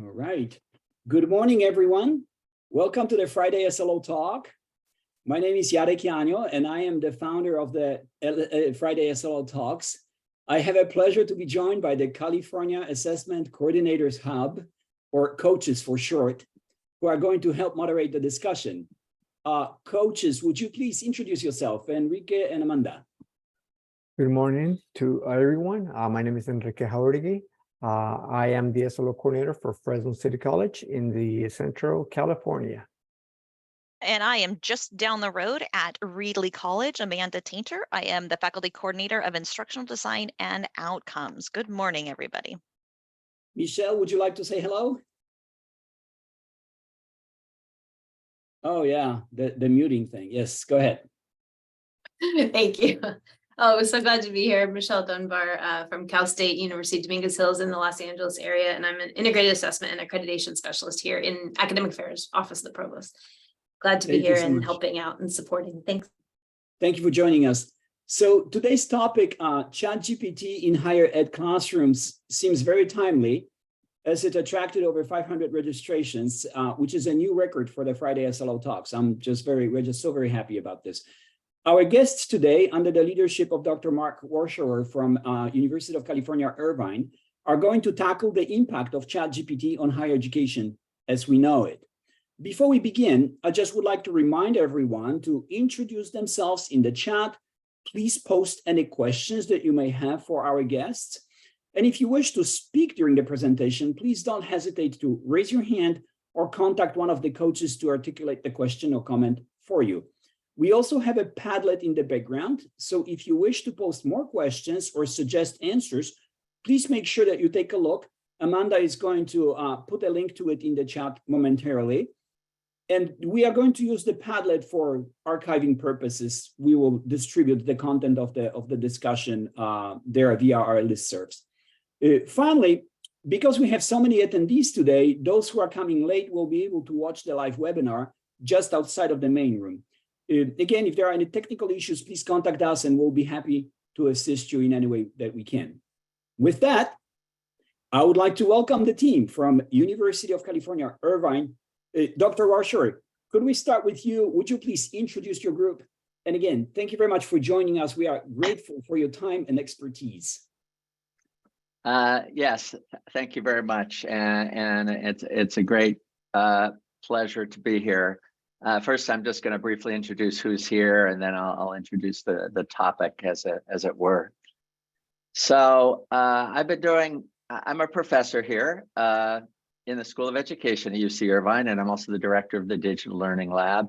All right. Good morning, everyone. Welcome to the Friday SLO Talk. My name is Jarek, and I am the founder of the Friday SLO Talks. I have a pleasure to be joined by the California Assessment Coordinators Hub, or coaches for short, who are going to help moderate the discussion. Coaches, would you please introduce yourself, Enrique and Amanda? Good morning to everyone. My name is Enrique Jauregui. I am the SLO coordinator for Fresno City College in the Central California. And I am just down the road at Reedley College, Amanda Tainter. I am the faculty coordinator of instructional design and outcomes. Good morning, everybody. Michelle, would you like to say hello? Oh yeah, the muting thing. Yes, go ahead. Thank you. Oh, we're so glad to be here. Michelle Dunbar from Cal State University, Dominguez Hills in the Los Angeles area. And I'm an integrated assessment and accreditation specialist here in Academic Affairs, Office of the Provost. Glad to be here and helping out and supporting. Thanks. Thank you for joining us. So today's topic, ChatGPT in higher ed classrooms, seems very timely as it attracted over 500 registrations, which is a new record for the Friday SLO Talks. We're just so very happy about this. Our guests today, under the leadership of Dr. Mark Warschauer from University of California, Irvine, are going to tackle the impact of ChatGPT on higher education as we know it. Before we begin, I just would like to remind everyone to introduce themselves in the chat. Please post any questions that you may have for our guests. And if you wish to speak during the presentation, please don't hesitate to raise your hand or contact one of the coaches to articulate the question or comment for you. We also have a Padlet in the background, so if you wish to post more questions or suggest answers, please make sure that you take a look. Amanda is going to put a link to it in the chat momentarily. And we are going to use the Padlet for archiving purposes. We will distribute the content of the discussion there via our listservs. Finally, because we have so many attendees today, those who are coming late will be able to watch the live webinar just outside of the main room. Again, if there are any technical issues, please contact us and we'll be happy to assist you in any way that we can. With that, I would like to welcome the team from University of California, Irvine. Dr. Warschauer, could we start with you? Would you please introduce your group? And again, thank you very much for joining us. We are grateful for your time and expertise. Yes, thank you very much. And it's a great pleasure to be here. First, I'm just going to briefly introduce who's here, and then I'll introduce the topic as it were. So I'm a professor here in the School of Education at UC Irvine, and I'm also the director of the Digital Learning Lab.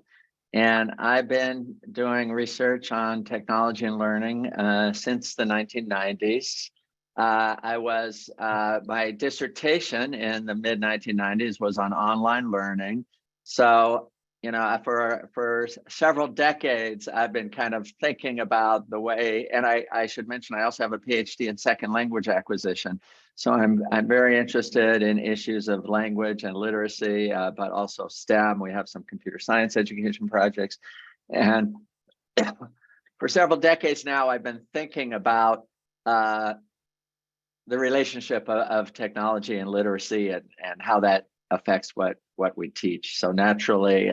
And I've been doing research on technology and learning since the 1990s. My dissertation in the mid 1990s was on online learning. So, you know, for several decades, I've been kind of thinking about the way, and I should mention, I also have a PhD in second language acquisition. So I'm very interested in issues of language and literacy, but also STEM. We have some computer science education projects. And for several decades now, I've been thinking about the relationship of technology and literacy and how that affects what we teach. So naturally,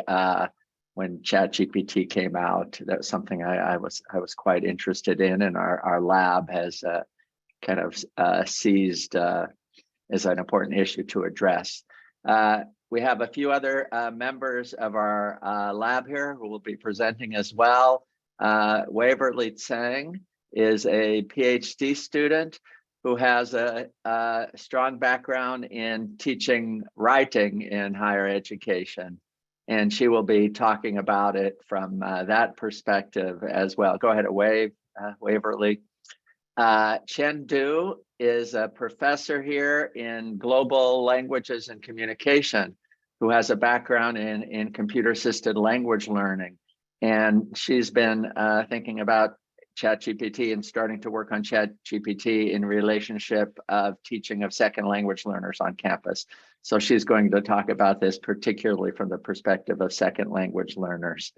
when ChatGPT came out, that was something I was quite interested in, and our lab has kind of seized as an important issue to address. We have a few other members of our lab here who will be presenting as well. Waverly Tseng is a PhD student who has a strong background in teaching writing in higher education. And she will be talking about it from that perspective as well. Go ahead and wave, Waverly. Chen Du is a professor here in global languages and communication who has a background in computer-assisted language learning. And she's been thinking about ChatGPT and starting to work on ChatGPT in relationship of teaching of second language learners on campus. So she's going to talk about this particularly from the perspective of second language learners.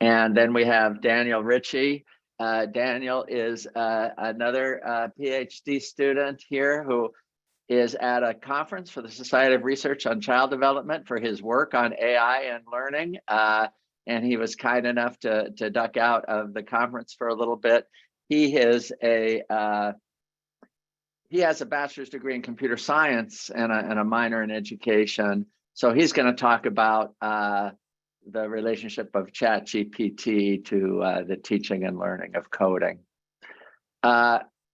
And then we have Daniel Ritchie. Daniel is another PhD student here who is at a conference for the Society of Research on Child Development for his work on AI and learning. And he was kind enough to duck out of the conference for a little bit. He has a bachelor's degree in computer science and a minor in education. So he's going to talk about the relationship of ChatGPT to the teaching and learning of coding.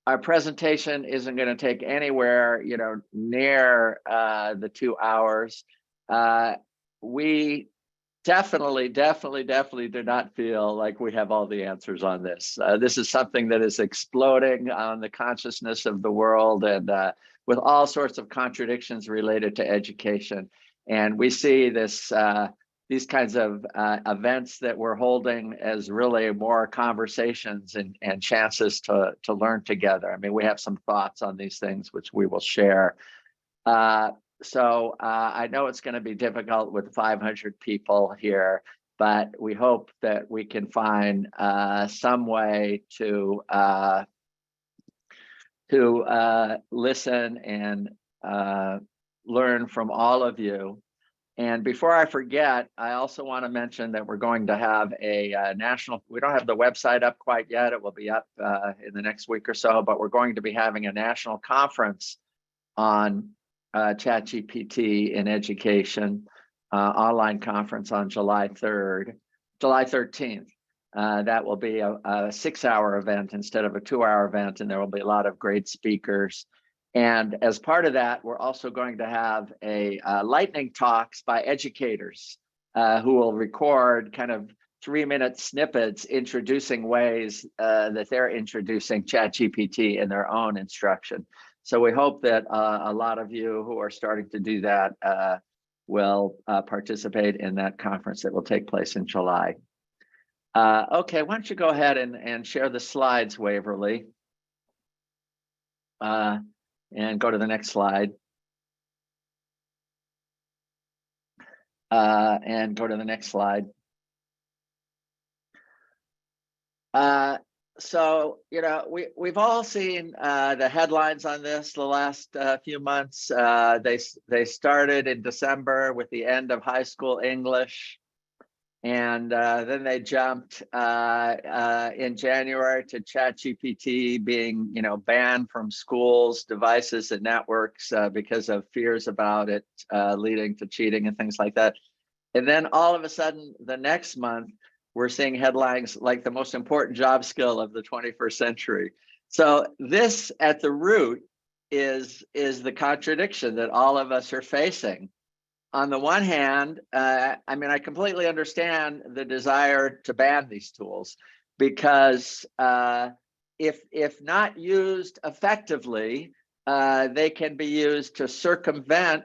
Our presentation isn't going to take anywhere, near the 2 hours. We definitely do not feel like we have all the answers on this. This is something that is exploding on the consciousness of the world, and with all sorts of contradictions related to education. And we see this these kinds of events that we're holding as really more conversations and chances to learn together. I mean, we have some thoughts on these things, which we will share. So I know it's going to be difficult with 500 people here, but we hope that we can find some way to listen and learn from all of you. And before I forget, I also want to mention that we're going to have a national, we don't have the website up quite yet. It will be up in the next week or so, but we're going to be having a national conference on ChatGPT in education, online conference on July 13th. That will be a 6-hour event instead of a 2-hour event, and there will be a lot of great speakers. And as part of that, we're also going to have a lightning talks by educators who will record kind of 3-minute snippets introducing ways that they're introducing ChatGPT in their own instruction. So we hope that a lot of you who are starting to do that will participate in that conference that will take place in July. Okay, why don't you go ahead and share the slides, Waverly. And go to the next slide. And go to the next slide. So, we've all seen the headlines on this the last few months. They started in December with the end of high school English. And then they jumped in January to ChatGPT being, banned from schools, devices, and networks because of fears about it leading to cheating and things like that. And then all of a sudden, the next month, we're seeing headlines like the most important job skill of the 21st century. So this, at the root, is the contradiction that all of us are facing. On the one hand, I completely understand the desire to ban these tools, because if not used effectively, they can be used to circumvent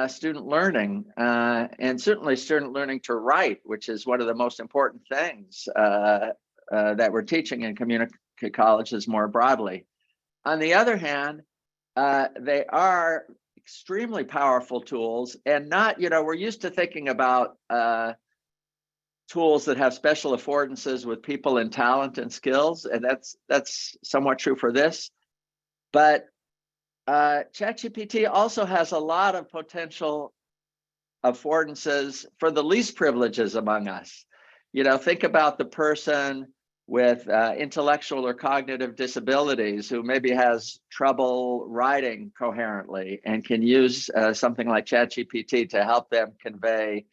student learning, and certainly student learning to write, which is one of the most important things that we're teaching in community colleges more broadly. On the other hand, they are extremely powerful tools, and not, we're used to thinking about tools that have special affordances with people and talent and skills, and that's somewhat true for this. But ChatGPT also has a lot of potential affordances for the least privileges among us. Think about the person with intellectual or cognitive disabilities who maybe has trouble writing coherently and can use something like ChatGPT to help them convey,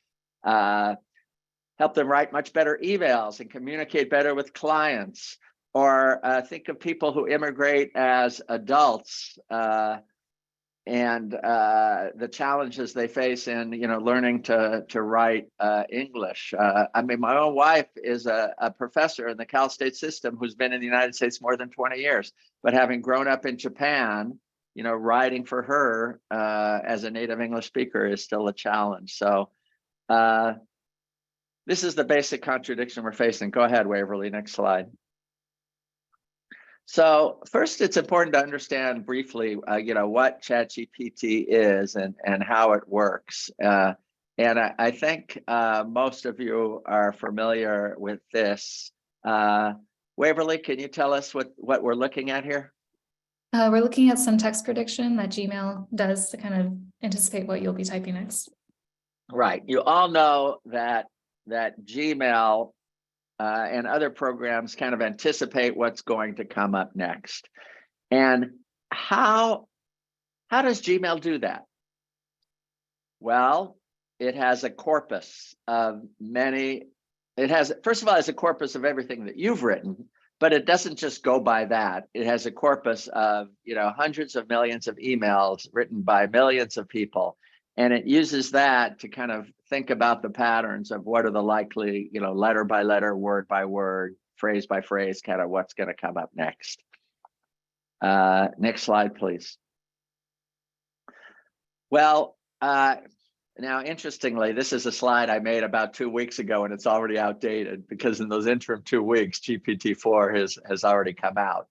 help them write much better emails and communicate better with clients. Or think of people who immigrate as adults and the challenges they face in learning to write English. My own wife is a professor in the Cal State system who's been in the United States more than 20 years, but having grown up in Japan, writing for her as a native English speaker is still a challenge. So this is the basic contradiction we're facing. Go ahead, Waverly, next slide. So first, it's important to understand briefly, what ChatGPT is and how it works. And I think most of you are familiar with this. Waverly, can you tell us what we're looking at here? We're looking at some text prediction that Gmail does to kind of anticipate what you'll be typing next. Right. You all know that Gmail and other programs kind of anticipate what's going to come up next. And how does Gmail do that? Well, it has a corpus of many. First of all, it's a corpus of everything that you've written, but it doesn't just go by that. It has a corpus of, hundreds of millions of emails written by millions of people. And it uses that to kind of think about the patterns of what are the likely, letter by letter, word by word, phrase by phrase, kind of what's going to come up next. Next slide, please. Well, now, interestingly, this is a slide I made about 2 weeks ago, and it's already outdated because in those interim 2 weeks, GPT-4 has already come out.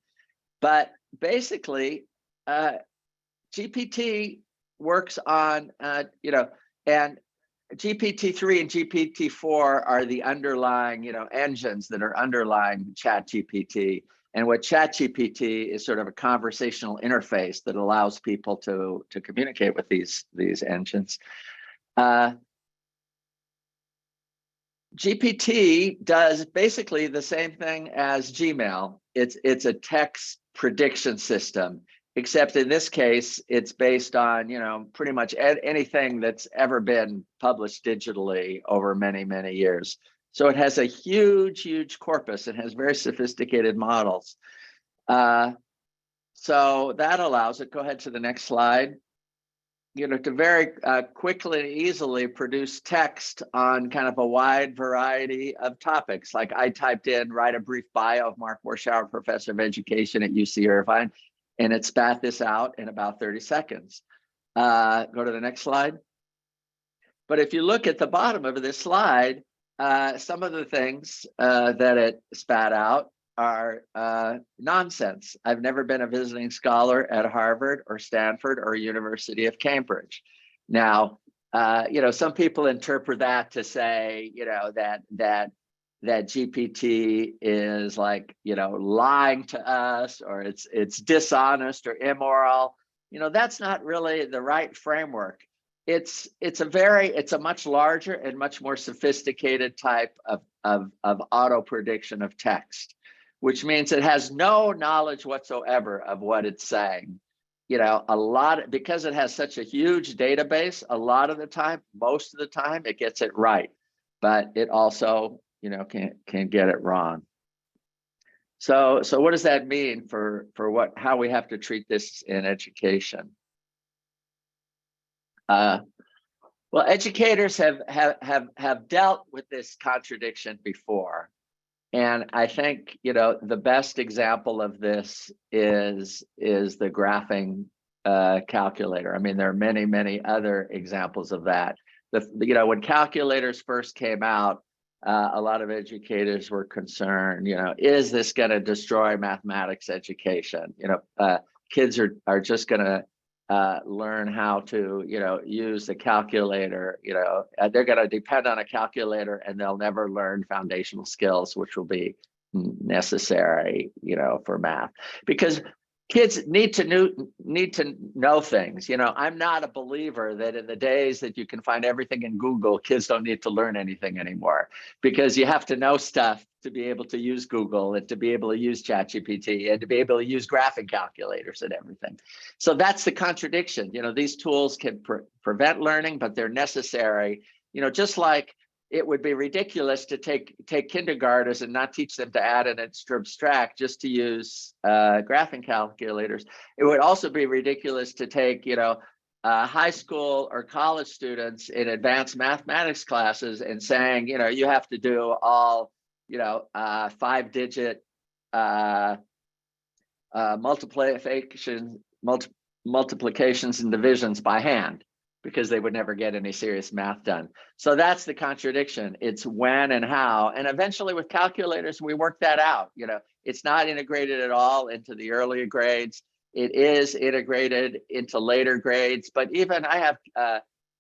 But basically, GPT works on, and GPT-3 and GPT-4 are the underlying, engines that are underlying ChatGPT. And what ChatGPT is sort of a conversational interface that allows people to communicate with these engines. GPT does basically the same thing as Gmail. It's a text prediction system, except in this case, it's based on, pretty much anything that's ever been published digitally over many, many years. So it has a huge, huge corpus. It has very sophisticated models. So that allows it, go ahead to the next slide, to very quickly and easily produce text on kind of a wide variety of topics. Like I typed in, write a brief bio of Mark Warschauer, professor of education at UC Irvine, and it spat this out in about 30 seconds. Go to the next slide. But if you look at the bottom of this slide, some of the things that it spat out are nonsense. I've never been a visiting scholar at Harvard or Stanford or University of Cambridge. Now, some people interpret that to say, that GPT is like, lying to us, or it's dishonest or immoral. That's not really the right framework. It's a much larger and much more sophisticated type of auto prediction of text, which means it has no knowledge whatsoever of what it's saying. Because it has such a huge database, a lot of the time, most of the time, it gets it right, but it also, can get it wrong. So what does that mean for how we have to treat this in education? Well, educators have dealt with this contradiction before. And I think, the best example of this is the graphing calculator. I mean, there are many, many other examples of that. When calculators first came out, a lot of educators were concerned, is this going to destroy mathematics education? Kids are just going to learn how to, use the calculator, they're going to depend on a calculator and they'll never learn foundational skills, which will be necessary, for math, because kids need to know things. I'm not a believer that in the days that you can find everything in Google, kids don't need to learn anything anymore, because you have to know stuff to be able to use Google and to be able to use ChatGPT and to be able to use graphing calculators and everything. So that's the contradiction. These tools can prevent learning, but they're necessary. Just like it would be ridiculous to take kindergartners and not teach them to add and subtract just to use graphing calculators. It would also be ridiculous to take, high school or college students in advanced mathematics classes and saying, you have to do all, 5-digit multiplications and divisions by hand, because they would never get any serious math done. So that's the contradiction. It's when and how. And eventually with calculators, we work that out. It's not integrated at all into the earlier grades. It is integrated into later grades. But even I have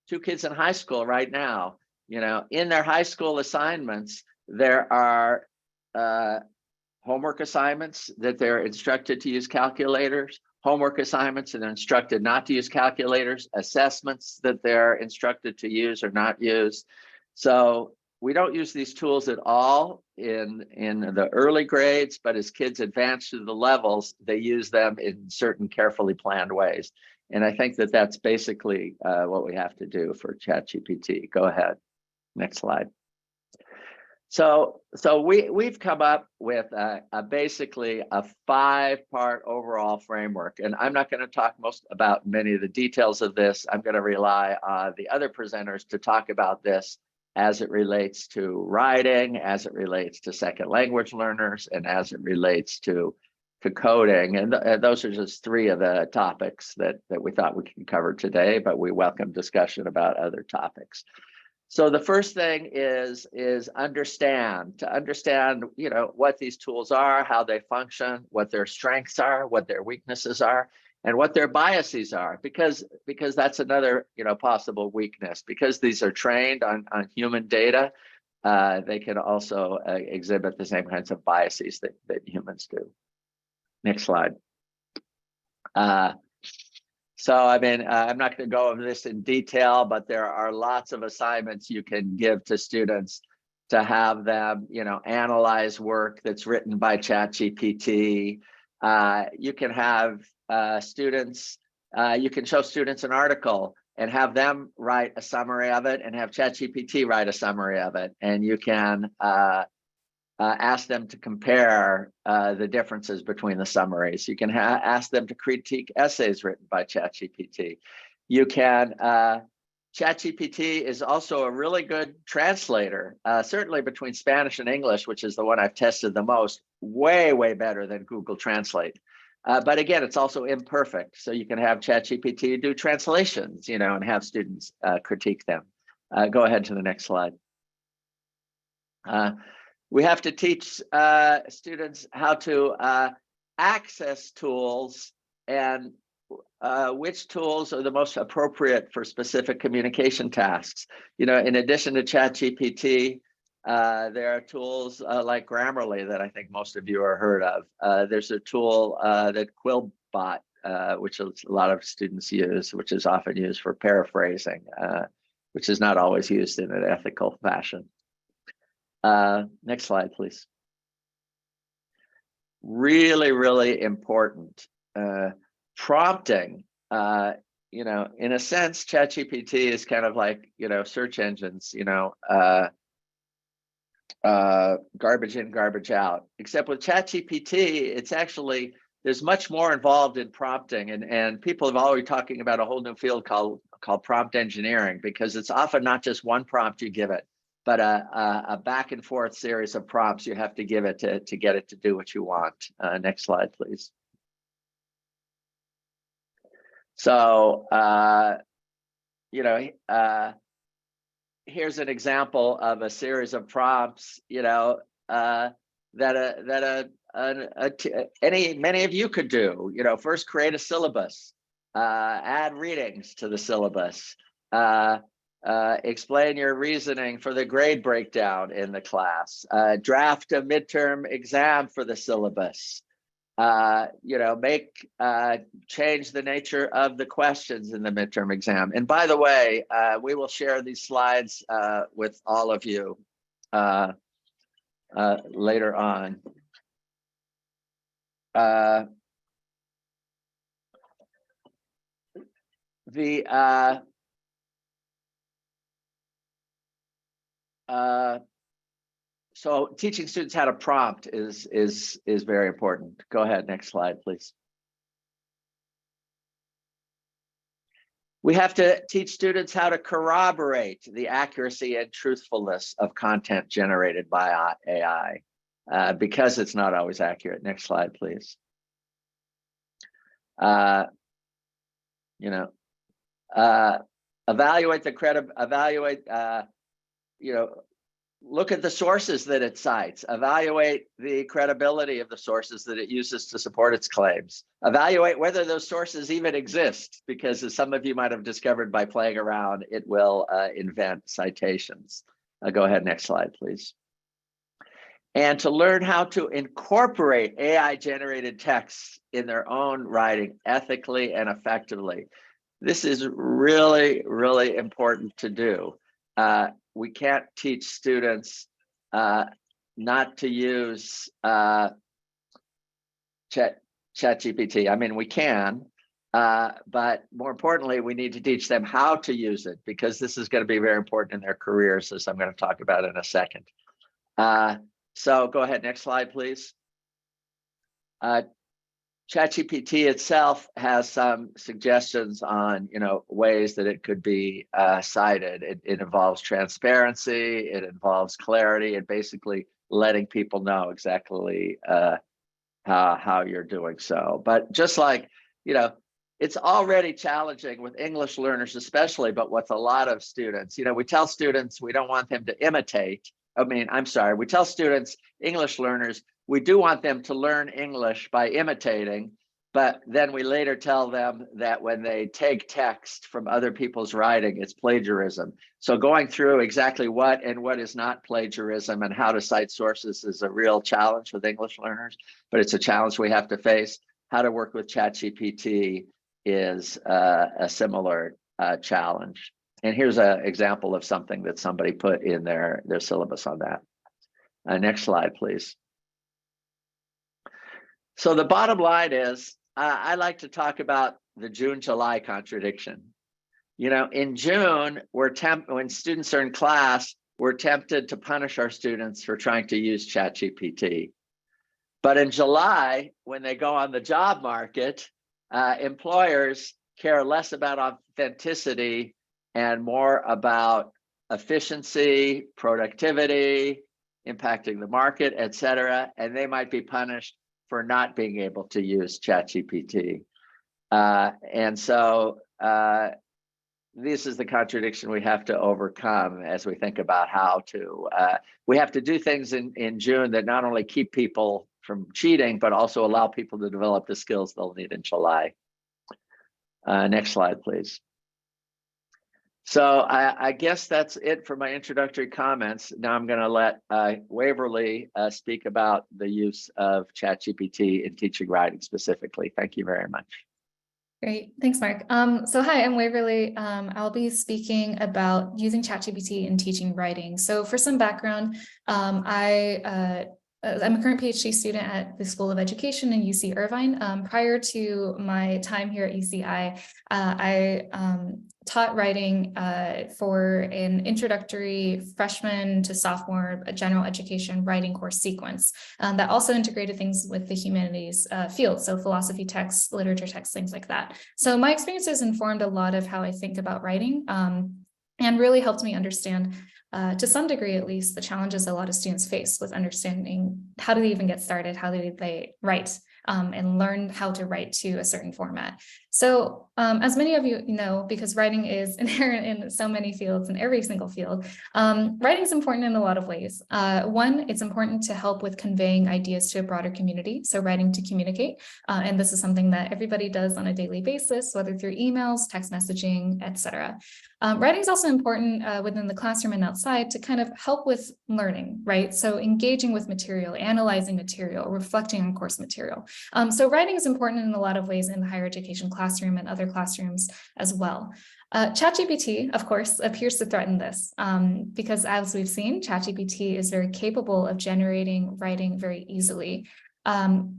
2 kids in high school right now, in their high school assignments, there are homework assignments that they're instructed to use calculators, homework assignments, and they're instructed not to use calculators, assessments that they're instructed to use or not use. So we don't use these tools at all in the early grades, but as kids advance through the levels, they use them in certain carefully planned ways. And I think that that's basically what we have to do for ChatGPT. Go ahead, next slide. So we've come up with basically a 5-part overall framework, and I'm not going to talk about many of the details of this. I'm going to rely on the other presenters to talk about this as it relates to writing, as it relates to second language learners, and as it relates to coding. And those are just 3 of the topics that we thought we could cover today, but we welcome discussion about other topics. So the first thing is to understand, what these tools are, how they function, what their strengths are, what their weaknesses are, and what their biases are, because that's another, possible weakness. Because these are trained on human data, they can also exhibit the same kinds of biases that humans do. Next slide. So, I'm not going to go over this in detail, but there are lots of assignments you can give to students to have them, analyze work that's written by ChatGPT. You can have students, you can show students an article and have them write a summary of it and have ChatGPT write a summary of it. And you can ask them to compare the differences between the summaries. You can ask them to critique essays written by ChatGPT. You can, ChatGPT is also a really good translator, certainly between Spanish and English, which is the one I've tested the most, way, way better than Google Translate. But again, it's also imperfect. So you can have ChatGPT do translations, and have students critique them. Go ahead to the next slide. We have to teach students how to access tools and which tools are the most appropriate for specific communication tasks. In addition to ChatGPT, there are tools like Grammarly that I think most of you are heard of. There's a tool that Quillbot, which a lot of students use, which is often used for paraphrasing, which is not always used in an ethical fashion. Next slide, please. Really, really important. Prompting, in a sense, ChatGPT is kind of like, search engines, garbage in, garbage out. Except with ChatGPT, it's actually, there's much more involved in prompting. And people have already talking about a whole new field called prompt engineering, because it's often not just one prompt you give it, but a back and forth series of prompts you have to give it to get it to do what you want. Next slide, please. So, here's an example of a series of prompts, that many of you could do. First create a syllabus, add readings to the syllabus, explain your reasoning for the grade breakdown in the class, draft a midterm exam for the syllabus, change the nature of the questions in the midterm exam. And by the way, we will share these slides with all of you later on. So teaching students how to prompt is very important. Go ahead, next slide, please. We have to teach students how to corroborate the accuracy and truthfulness of content generated by AI, because it's not always accurate. Next slide, please. Look at the sources that it cites, evaluate the credibility of the sources that it uses to support its claims, evaluate whether those sources even exist, because as some of you might have discovered by playing around, it will invent citations. Go ahead, next slide, please. and to learn how to incorporate AI-generated texts in their own writing ethically and effectively. This is really, really important to do. We can't teach students not to use ChatGPT. I mean, we can, but more importantly, we need to teach them how to use it, because this is going to be very important in their careers, as I'm going to talk about in a second. So go ahead, next slide, please. ChatGPT itself has some suggestions on, ways that it could be cited. It involves transparency, it involves clarity, and basically letting people know exactly how you're doing so. But just like, it's already challenging with English learners especially, but with a lot of students. We tell students we don't want them to imitate. We tell students, English learners, we do want them to learn English by imitating, but then we later tell them that when they take text from other people's writing, it's plagiarism. So going through exactly what and what is not plagiarism and how to cite sources is a real challenge with English learners, but it's a challenge we have to face. How to work with ChatGPT is a similar challenge. And here's an example of something that somebody put in their syllabus on that. Next slide, please. So the bottom line is, I like to talk about the June-July contradiction. In June, when students are in class, we're tempted to punish our students for trying to use ChatGPT. But in July, when they go on the job market, employers care less about authenticity and more about efficiency, productivity, impacting the market, et cetera, and they might be punished for not being able to use ChatGPT. And so this is the contradiction we have to overcome as we think about how to, we have to do things in June that not only keep people from cheating, but also allow people to develop the skills they'll need in July. Next slide, please. So I guess that's it for my introductory comments. Now I'm going to let Waverly speak about the use of ChatGPT in teaching writing specifically. Thank you very much. Great, thanks, Mark. So hi, I'm Waverly. I'll be speaking about using ChatGPT in teaching writing. So for some background, I'm a current PhD student at the School of Education in UC Irvine. Prior to my time here at UCI, I taught writing for an introductory freshman to sophomore general education writing course sequence that also integrated things with the humanities field, so philosophy texts, literature texts, things like that. So my experiences informed a lot of how I think about writing and really helped me understand to some degree, at least, the challenges a lot of students face with understanding how do they even get started, how do they write and learn how to write to a certain format. So as many of you know, because writing is inherent in so many fields, in every single field, writing is important in a lot of ways. One, it's important to help with conveying ideas to a broader community, so writing to communicate. And this is something that everybody does on a daily basis, whether through emails, text messaging, etc. Writing is also important within the classroom and outside to kind of help with learning, right? So engaging with material, analyzing material, reflecting on course material. So writing is important in a lot of ways in the higher education classroom and other classrooms as well. ChatGPT, of course, appears to threaten this because as we've seen, ChatGPT is very capable of generating writing very easily.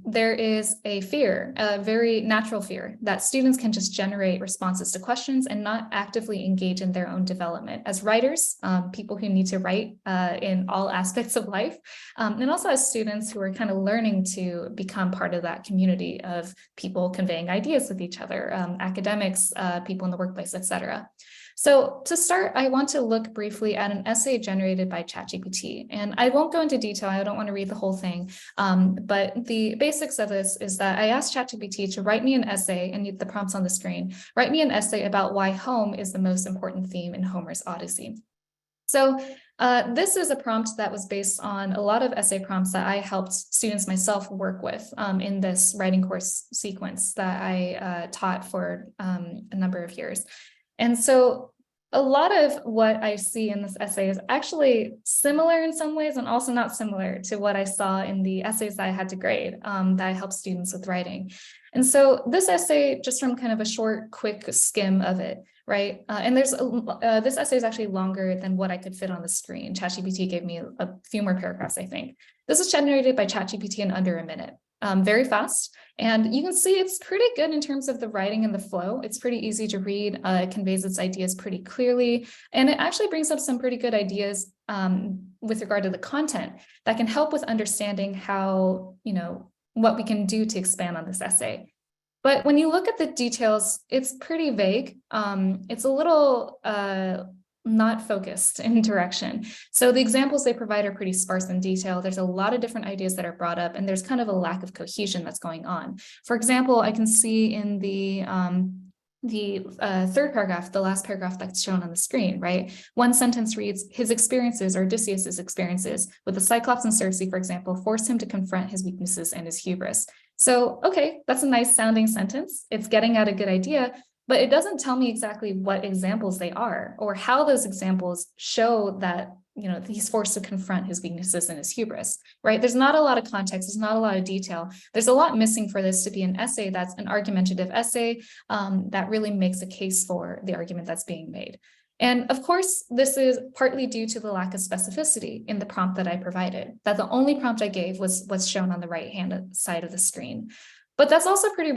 There is a fear, a very natural fear, that students can just generate responses to questions and not actively engage in their own development as writers, people who need to write in all aspects of life, and also as students who are kind of learning to become part of that community of people conveying ideas with each other, academics, people in the workplace, etc. So to start, I want to look briefly at an essay generated by ChatGPT, and I won't go into detail. I don't want to read the whole thing, but the basics of this is that I asked ChatGPT to write me an essay, and the prompt's on the screen, write me an essay about why home is the most important theme in Homer's Odyssey. So this is a prompt that was based on a lot of essay prompts that I helped students myself work with in this writing course sequence that I taught for a number of years. And so a lot of what I see in this essay is actually similar in some ways and also not similar to what I saw in the essays that I had to grade that I help students with writing. And so this essay, just from kind of a short, quick skim of it, right? And there's this essay is actually longer than what I could fit on the screen. ChatGPT gave me a few more paragraphs, I think. This was generated by ChatGPT in under a minute. Very fast. And you can see it's pretty good in terms of the writing and the flow. It's pretty easy to read. It conveys its ideas pretty clearly. And it actually brings up some pretty good ideas with regard to the content that can help with understanding how, what we can do to expand on this essay. But when you look at the details, it's pretty vague. It's a little not focused in direction. So the examples they provide are pretty sparse in detail. There's a lot of different ideas that are brought up, and there's kind of a lack of cohesion that's going on. For example, I can see in the third paragraph, the last paragraph that's shown on the screen, right? One sentence reads, his experiences, or Odysseus's experiences with the Cyclops and Circe, for example, forced him to confront his weaknesses and his hubris. So, okay, that's a nice sounding sentence. It's getting at a good idea, but it doesn't tell me exactly what examples they are or how those examples show that, he's forced to confront his weaknesses and his hubris, right? There's not a lot of context. There's not a lot of detail. There's a lot missing for this to be an essay that's an argumentative essay that really makes a case for the argument that's being made. And of course, this is partly due to the lack of specificity in the prompt that I provided, that the only prompt I gave was what's shown on the right-hand side of the screen. But that's also pretty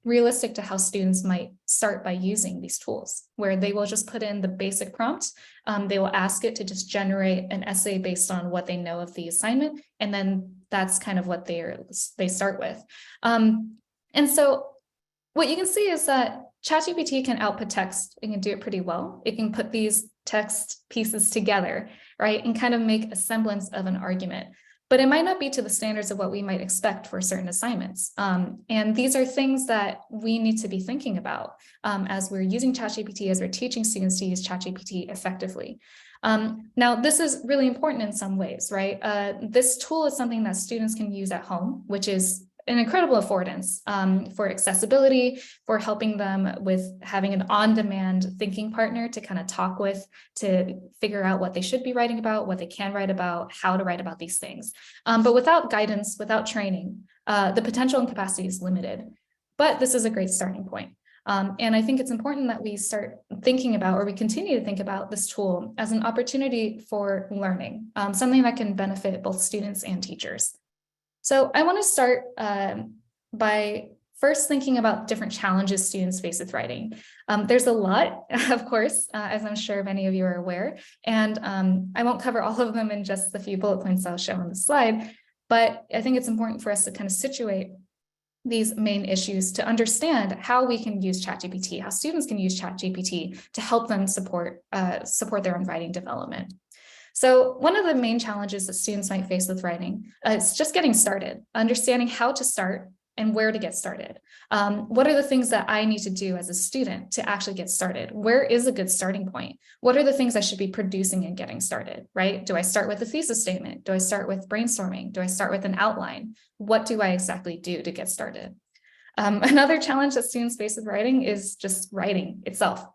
realistic to how students might start by using these tools, where they will just put in the basic prompt. They will ask it to just generate an essay based on what they know of the assignment. And then that's kind of what they start with. And so what you can see is that ChatGPT can output text. It can do it pretty well. It can put these text pieces together, right, and kind of make a semblance of an argument. But it might not be to the standards of what we might expect for certain assignments. And these are things that we need to be thinking about as we're using ChatGPT, as we're teaching students to use ChatGPT effectively. Now, this is really important in some ways, right? This tool is something that students can use at home, which is an incredible affordance for accessibility, for helping them with having an on-demand thinking partner to kind of talk with, to figure out what they should be writing about, what they can write about, how to write about these things. But without guidance, without training, the potential and capacity is limited. But this is a great starting point. And I think it's important that we start thinking about, or we continue to think about this tool as an opportunity for learning, something that can benefit both students and teachers. So I want to start by first thinking about different challenges students face with writing. There's a lot, of course, as I'm sure many of you are aware, and I won't cover all of them in just the few bullet points I'll show on the slide, but I think it's important for us to kind of situate these main issues to understand how we can use ChatGPT, how students can use ChatGPT to help them support their own writing development. So one of the main challenges that students might face with writing is just getting started, understanding how to start and where to get started. What are the things that I need to do as a student to actually get started? Where is a good starting point? What are the things I should be producing and getting started, right? Do I start with a thesis statement? Do I start with brainstorming? Do I start with an outline? What do I exactly do to get started? Another challenge that students face with writing is just writing itself.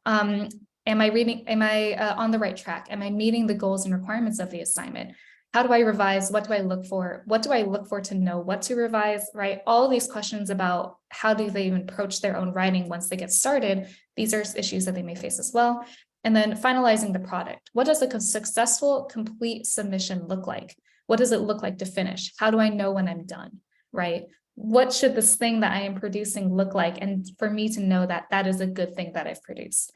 Am I on the right track? Am I meeting the goals and requirements of the assignment? How do I revise? What do I look for? What do I look for to know what to revise, right? All these questions about how do they even approach their own writing once they get started, these are issues that they may face as well. And then finalizing the product. What does a successful, complete submission look like? What does it look like to finish? How do I know when I'm done, right? What should this thing that I am producing look like? And for me to know that that is a good thing that I've produced.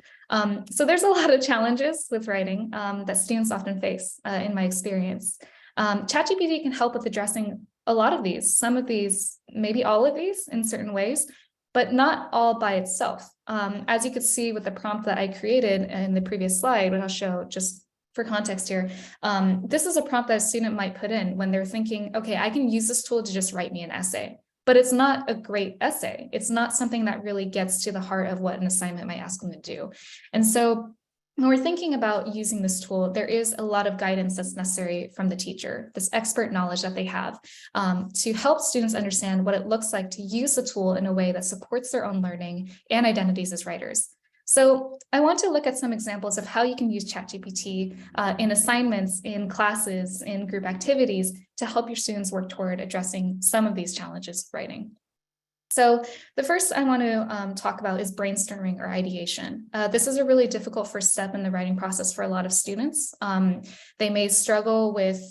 So there's a lot of challenges with writing that students often face in my experience. ChatGPT can help with addressing a lot of these, some of these, maybe all of these in certain ways, but not all by itself. As you could see with the prompt that I created in the previous slide, which I'll show just for context here, this is a prompt that a student might put in when they're thinking, okay, I can use this tool to just write me an essay. But it's not a great essay. It's not something that really gets to the heart of what an assignment might ask them to do. And so when we're thinking about using this tool, there is a lot of guidance that's necessary from the teacher, this expert knowledge that they have to help students understand what it looks like to use the tool in a way that supports their own learning and identities as writers. So I want to look at some examples of how you can use ChatGPT in assignments, in classes, in group activities to help your students work toward addressing some of these challenges of writing. So the first I want to talk about is brainstorming or ideation. This is a really difficult first step in the writing process for a lot of students. They may struggle with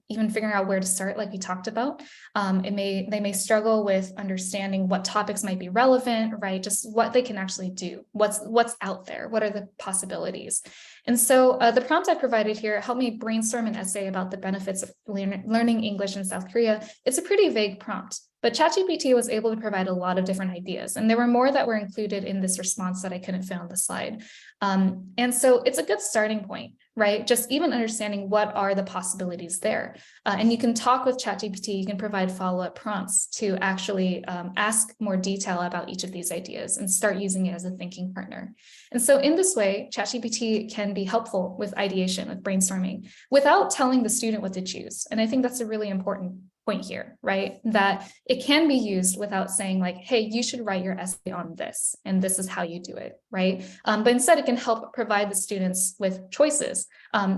even figuring out where to start, like we talked about. They may struggle with understanding what topics might be relevant, right? Just what they can actually do, what's out there, what are the possibilities. And so the prompt I provided here helped me brainstorm an essay about the benefits of learning English in South Korea. It's a pretty vague prompt, but ChatGPT was able to provide a lot of different ideas, and there were more that were included in this response that I couldn't fit on the slide. And so it's a good starting point, right? Just even understanding what are the possibilities there. And you can talk with ChatGPT, you can provide follow-up prompts to actually ask more detail about each of these ideas and start using it as a thinking partner. And so in this way, ChatGPT can be helpful with ideation, with brainstorming, without telling the student what to choose. And I think that's a really important point here, right? That it can be used without saying like, hey, you should write your essay on this, and this is how you do it, right? But instead it can help provide the students with choices,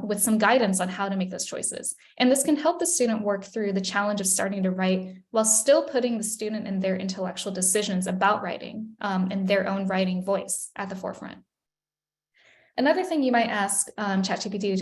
with some guidance on how to make those choices. And this can help the student work through the challenge of starting to write while still putting the student and their intellectual decisions about writing and their own writing voice at the forefront. Another thing you might ask ChatGPT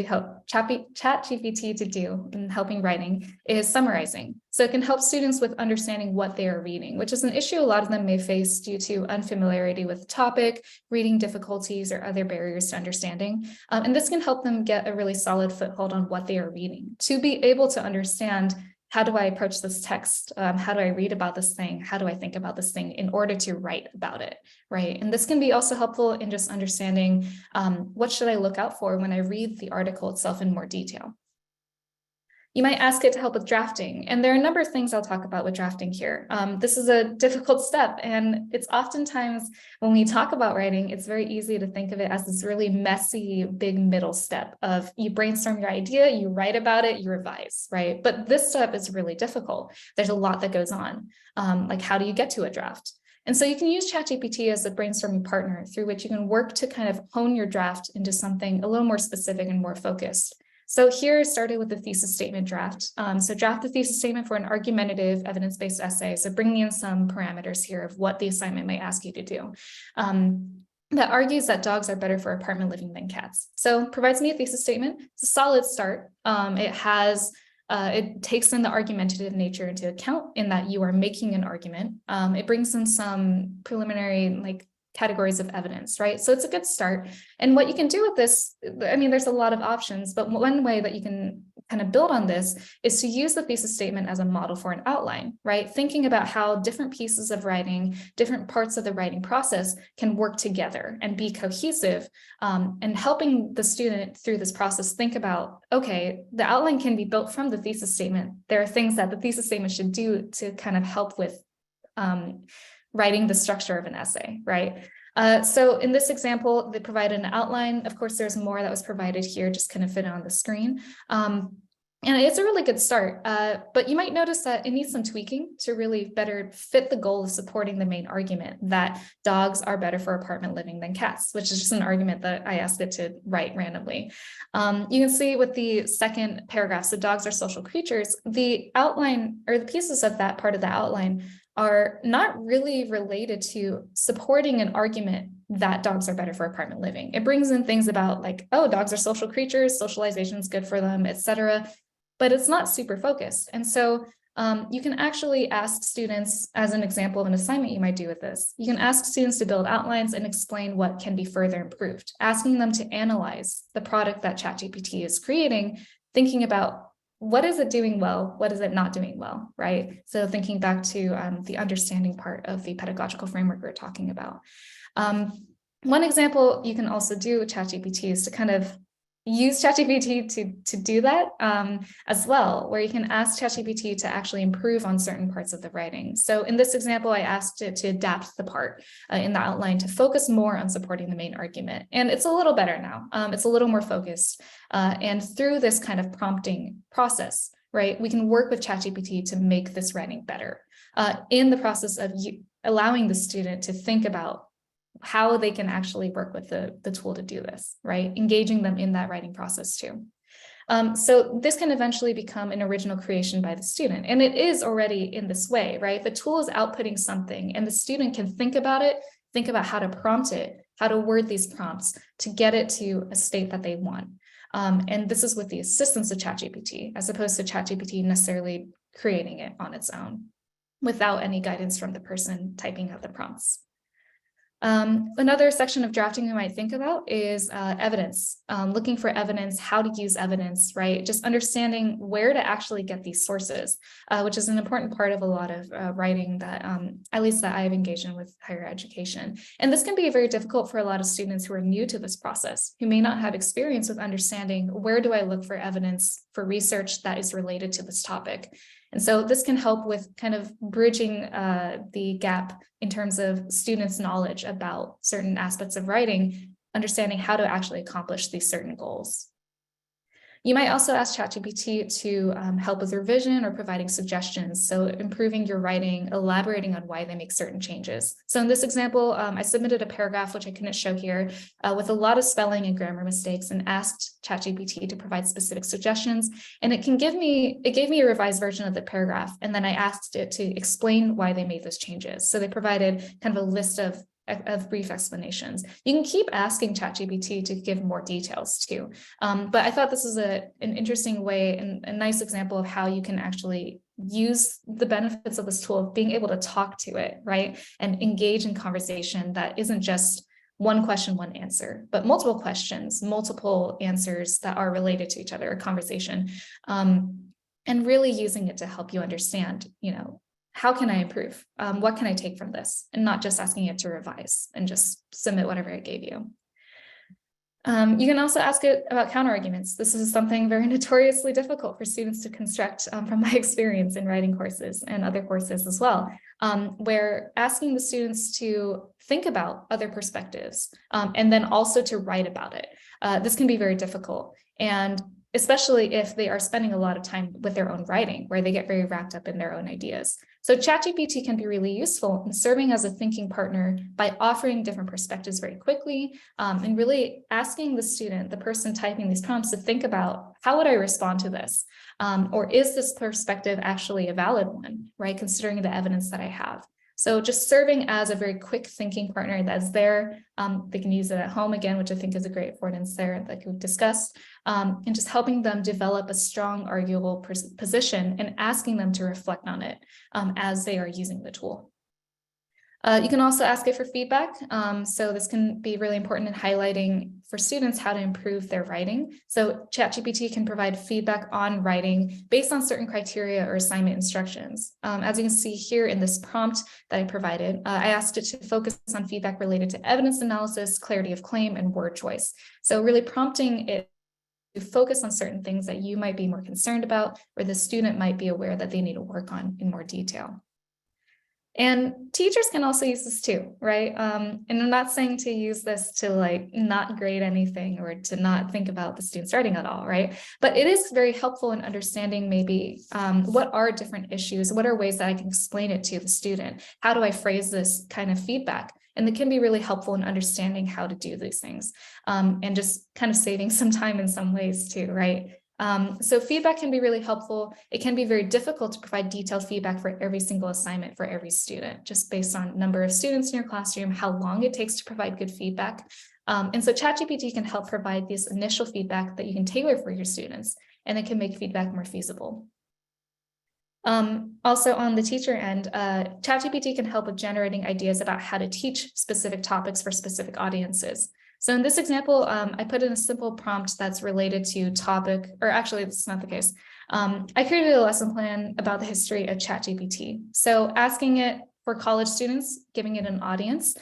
to do in helping writing is summarizing. So it can help students with understanding what they are reading, which is an issue a lot of them may face due to unfamiliarity with the topic, reading difficulties, or other barriers to understanding. And this can help them get a really solid foothold on what they are reading, to be able to understand, how do I approach this text? How do I read about this thing? How do I think about this thing in order to write about it, right? And this can be also helpful in just understanding what should I look out for when I read the article itself in more detail. You might ask it to help with drafting, and there are a number of things I'll talk about with drafting here. This is a difficult step, and it's oftentimes when we talk about writing, it's very easy to think of it as this really messy, big middle step of you brainstorm your idea, you write about it, you revise, right? But this step is really difficult. There's a lot that goes on, like how do you get to a draft? And so you can use ChatGPT as a brainstorming partner through which you can work to kind of hone your draft into something a little more specific and more focused. So here I started with the thesis statement draft. So draft the thesis statement for an argumentative evidence-based essay. So bringing in some parameters here of what the assignment might ask you to do. That argues that dogs are better for apartment living than cats. So provides me a thesis statement. It's a solid start. It takes in the argumentative nature into account in that you are making an argument. It brings in some preliminary categories of evidence, right? So it's a good start. And what you can do with this, I mean, there's a lot of options, but one way that you can kind of build on this is to use the thesis statement as a model for an outline, right? Thinking about how different pieces of writing, different parts of the writing process can work together and be cohesive, and helping the student through this process think about, okay, the outline can be built from the thesis statement. There are things that the thesis statement should do to kind of help with writing the structure of an essay, right? So in this example, they provided an outline. Of course, there's more that was provided here, just kind of fit on the screen. And it's a really good start, but you might notice that it needs some tweaking to really better fit the goal of supporting the main argument that dogs are better for apartment living than cats, which is just an argument that I asked it to write randomly. You can see with the second paragraph, so dogs are social creatures, the outline or the pieces of that part of the outline are not really related to supporting an argument that dogs are better for apartment living. It brings in things about like, oh, dogs are social creatures, socialization is good for them, etc. But it's not super focused. And so you can actually ask students, as an example of an assignment you might do with this, you can ask students to build outlines and explain what can be further improved, asking them to analyze the product that ChatGPT is creating, thinking about what is it doing well? What is it not doing well, right? So thinking back to the understanding part of the pedagogical framework we're talking about. One example you can also do with ChatGPT is to kind of use ChatGPT to do that as well, where you can ask ChatGPT to actually improve on certain parts of the writing. So in this example, I asked it to adapt the part in the outline to focus more on supporting the main argument. And it's a little better now. It's a little more focused. And through this kind of prompting process, right, we can work with ChatGPT to make this writing better in the process of allowing the student to think about how they can actually work with the tool to do this, right? Engaging them in that writing process too. So this can eventually become an original creation by the student. And it is already in this way, right? The tool is outputting something and the student can think about it, think about how to prompt it, how to word these prompts to get it to a state that they want. And this is with the assistance of ChatGPT, as opposed to ChatGPT necessarily creating it on its own without any guidance from the person typing out the prompts. Another section of drafting we might think about is evidence, looking for evidence, how to use evidence, right? Just understanding where to actually get these sources, which is an important part of a lot of writing that, at least that I've engaged in with higher education. And this can be very difficult for a lot of students who are new to this process, who may not have experience with understanding where do I look for evidence for research that is related to this topic. And so this can help with kind of bridging the gap in terms of students' knowledge about certain aspects of writing, understanding how to actually accomplish these certain goals. You might also ask ChatGPT to help with revision or providing suggestions. So improving your writing, elaborating on why they make certain changes. So in this example, I submitted a paragraph, which I couldn't show here, with a lot of spelling and grammar mistakes and asked ChatGPT to provide specific suggestions. And it gave me a revised version of the paragraph. And then I asked it to explain why they made those changes. So they provided kind of a list of brief explanations. You can keep asking ChatGPT to give more details too. But I thought this is an interesting way and a nice example of how you can actually use the benefits of this tool of being able to talk to it, right? And engage in conversation that isn't just one question, one answer, but multiple questions, multiple answers that are related to each other, a conversation, and really using it to help you understand, how can I improve? What can I take from this? And not just asking it to revise and just submit whatever it gave you. You can also ask it about counterarguments. This is something very notoriously difficult for students to construct from my experience in writing courses and other courses as well, where asking the students to think about other perspectives and then also to write about it. This can be very difficult. And especially if they are spending a lot of time with their own writing, where they get very wrapped up in their own ideas. So ChatGPT can be really useful in serving as a thinking partner by offering different perspectives very quickly and really asking the student, the person typing these prompts, to think about, how would I respond to this? Or is this perspective actually a valid one, right? Considering the evidence that I have. So just serving as a very quick thinking partner that's there. They can use it at home again, which I think is a great affordance there that we've discussed, and just helping them develop a strong arguable position and asking them to reflect on it as they are using the tool. You can also ask it for feedback. So this can be really important in highlighting for students how to improve their writing. So ChatGPT can provide feedback on writing based on certain criteria or assignment instructions. As you can see here in this prompt that I provided, I asked it to focus on feedback related to evidence analysis, clarity of claim, and word choice. So really prompting it to focus on certain things that you might be more concerned about, or the student might be aware that they need to work on in more detail. And teachers can also use this too, right? And I'm not saying to use this to not grade anything or to not think about the student's writing at all, right? But it is very helpful in understanding maybe what are different issues, what are ways that I can explain it to the student? How do I phrase this kind of feedback? And it can be really helpful in understanding how to do these things and just kind of saving some time in some ways too, right? So feedback can be really helpful. It can be very difficult to provide detailed feedback for every single assignment for every student, just based on number of students in your classroom, how long it takes to provide good feedback. And so ChatGPT can help provide this initial feedback that you can tailor for your students, and it can make feedback more feasible. Also on the teacher end, ChatGPT can help with generating ideas about how to teach specific topics for specific audiences. So in this example, I put in a simple prompt that's related to topic, or actually this is not the case. I created a lesson plan about the history of ChatGPT. So asking it for college students, giving it an audience,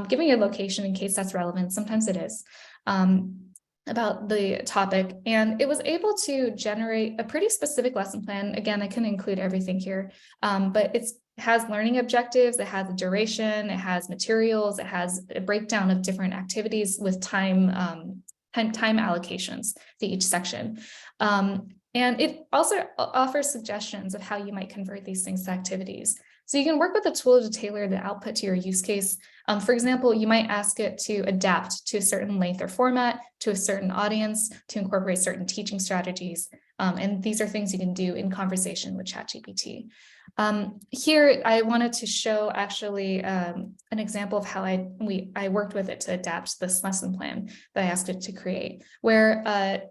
giving it a location in case that's relevant, sometimes it is, about the topic. And it was able to generate a pretty specific lesson plan. Again, I couldn't include everything here, but it has learning objectives, it has a duration, it has materials, it has a breakdown of different activities with time allocations to each section. And it also offers suggestions of how you might convert these things to activities. So you can work with the tool to tailor the output to your use case. For example, you might ask it to adapt to a certain length or format, to a certain audience, to incorporate certain teaching strategies. And these are things you can do in conversation with ChatGPT. Here, I wanted to show actually an example of how I worked with it to adapt this lesson plan that I asked it to create, where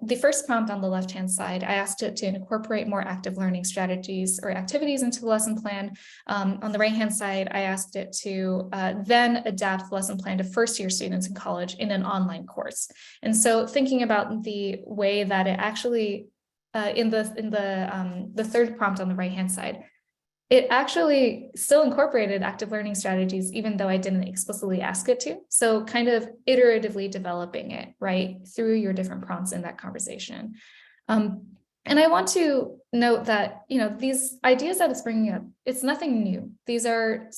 the first prompt on the left-hand side, I asked it to incorporate more active learning strategies or activities into the lesson plan. On the right-hand side, I asked it to then adapt the lesson plan to first-year students in college in an online course. And so thinking about the way that it actually, in the third prompt on the right-hand side, it actually still incorporated active learning strategies, even though I didn't explicitly ask it to. So kind of iteratively developing it, right, through your different prompts in that conversation. And I want to note that, these ideas that it's bringing up, it's nothing new. These are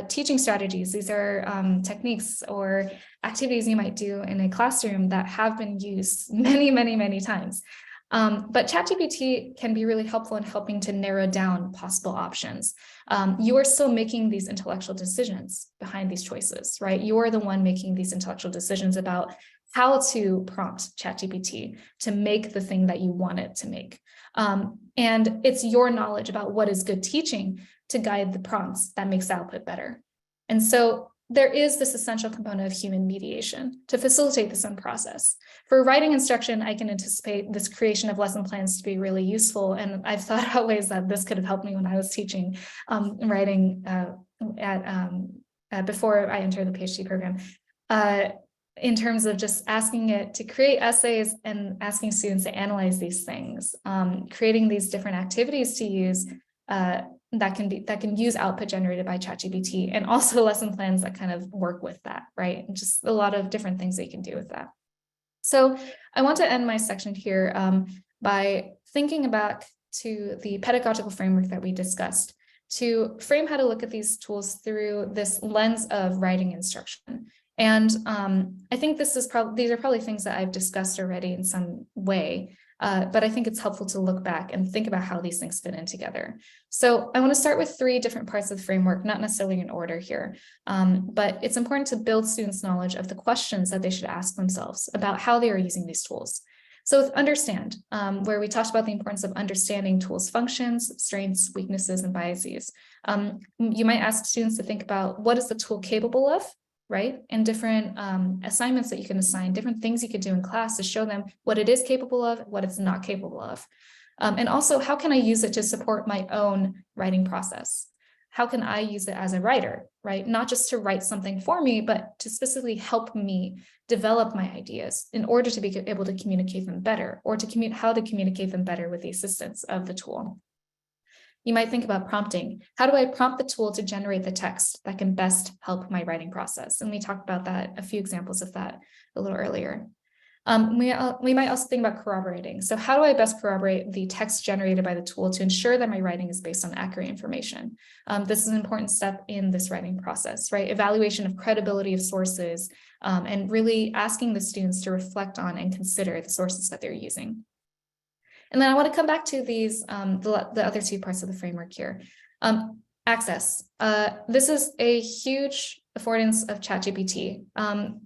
teaching strategies. These are techniques or activities you might do in a classroom that have been used many, many, many times. But ChatGPT can be really helpful in helping to narrow down possible options. You are still making these intellectual decisions behind these choices, right? You are the one making these intellectual decisions about how to prompt ChatGPT to make the thing that you want it to make. And it's your knowledge about what is good teaching to guide the prompts that makes the output better. And so there is this essential component of human mediation to facilitate this process. For writing instruction, I can anticipate this creation of lesson plans to be really useful. And I've thought out ways that this could have helped me when I was teaching writing before I entered the PhD program, in terms of just asking it to create essays and asking students to analyze these things, creating these different activities to use that can use output generated by ChatGPT, and also lesson plans that kind of work with that, right? And just a lot of different things that you can do with that. So I want to end my section here by thinking back to the pedagogical framework that we discussed to frame how to look at these tools through this lens of writing instruction. And I think these are probably things that I've discussed already in some way. But I think it's helpful to look back and think about how these things fit in together. So I want to start with 3 different parts of the framework, not necessarily in order here, but it's important to build students' knowledge of the questions that they should ask themselves about how they are using these tools. So with understand, where we talked about the importance of understanding tools' functions, strengths, weaknesses, and biases. You might ask students to think about what is the tool capable of, right? And different assignments that you can assign, different things you could do in class to show them what it is capable of, what it's not capable of. And also, how can I use it to support my own writing process? How can I use it as a writer, right? Not just to write something for me, but to specifically help me develop my ideas in order to be able to communicate them better, or to how to communicate them better with the assistance of the tool. You might think about prompting. How do I prompt the tool to generate the text that can best help my writing process? And we talked about that, a few examples of that a little earlier. We might also think about corroborating. So how do I best corroborate the text generated by the tool to ensure that my writing is based on accurate information? This is an important step in this writing process, right? Evaluation of credibility of sources, and really asking the students to reflect on and consider the sources that they're using. And then I want to come back to these, the other 2 parts of the framework here. Access. This is a huge affordance of ChatGPT.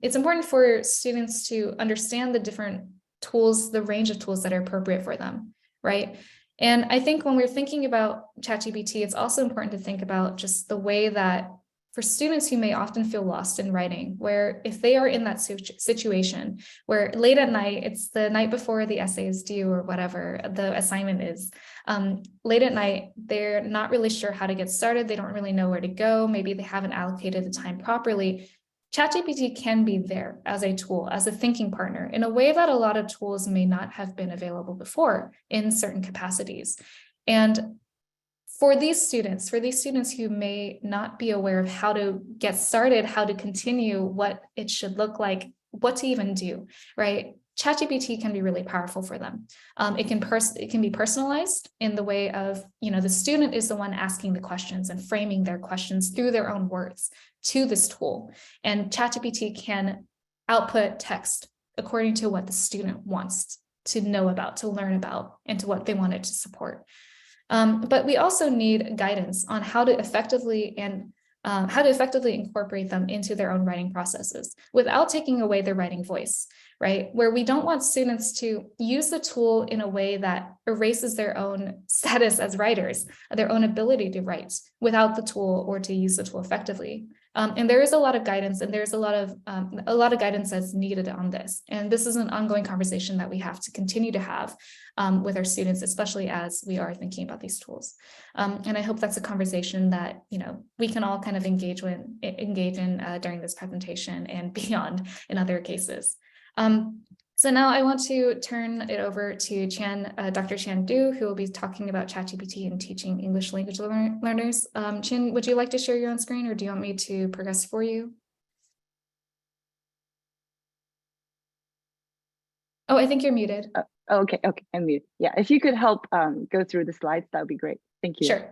It's important for students to understand the different tools, the range of tools that are appropriate for them, right? And I think when we're thinking about ChatGPT, it's also important to think about just the way that for students who may often feel lost in writing, where if they are in that situation where late at night, it's the night before the essay is due or whatever the assignment is, late at night, they're not really sure how to get started. They don't really know where to go. Maybe they haven't allocated the time properly. ChatGPT can be there as a tool, as a thinking partner in a way that a lot of tools may not have been available before in certain capacities. And for these students who may not be aware of how to get started, how to continue, what it should look like, what to even do, right? ChatGPT can be really powerful for them. It can be personalized in the way of, the student is the one asking the questions and framing their questions through their own words to this tool. And ChatGPT can output text according to what the student wants to know about, to learn about, and to what they want it to support. But we also need guidance on how to effectively incorporate them into their own writing processes without taking away their writing voice, right? Where we don't want students to use the tool in a way that erases their own status as writers, their own ability to write without the tool or to use the tool effectively. And there is a lot of guidance, and there's a lot of guidance that's needed on this. And this is an ongoing conversation that we have to continue to have with our students, especially as we are thinking about these tools. And I hope that's a conversation that we can all kind of engage in during this presentation and beyond in other cases. So now I want to turn it over to Dr. Chan Du, who will be talking about ChatGPT and teaching English language learners. Chin, would you like to share your own screen, or do you want me to progress for you? Oh, I think you're muted. Okay, I'm muted. Yeah, if you could help go through the slides, that would be great. Thank you. Sure.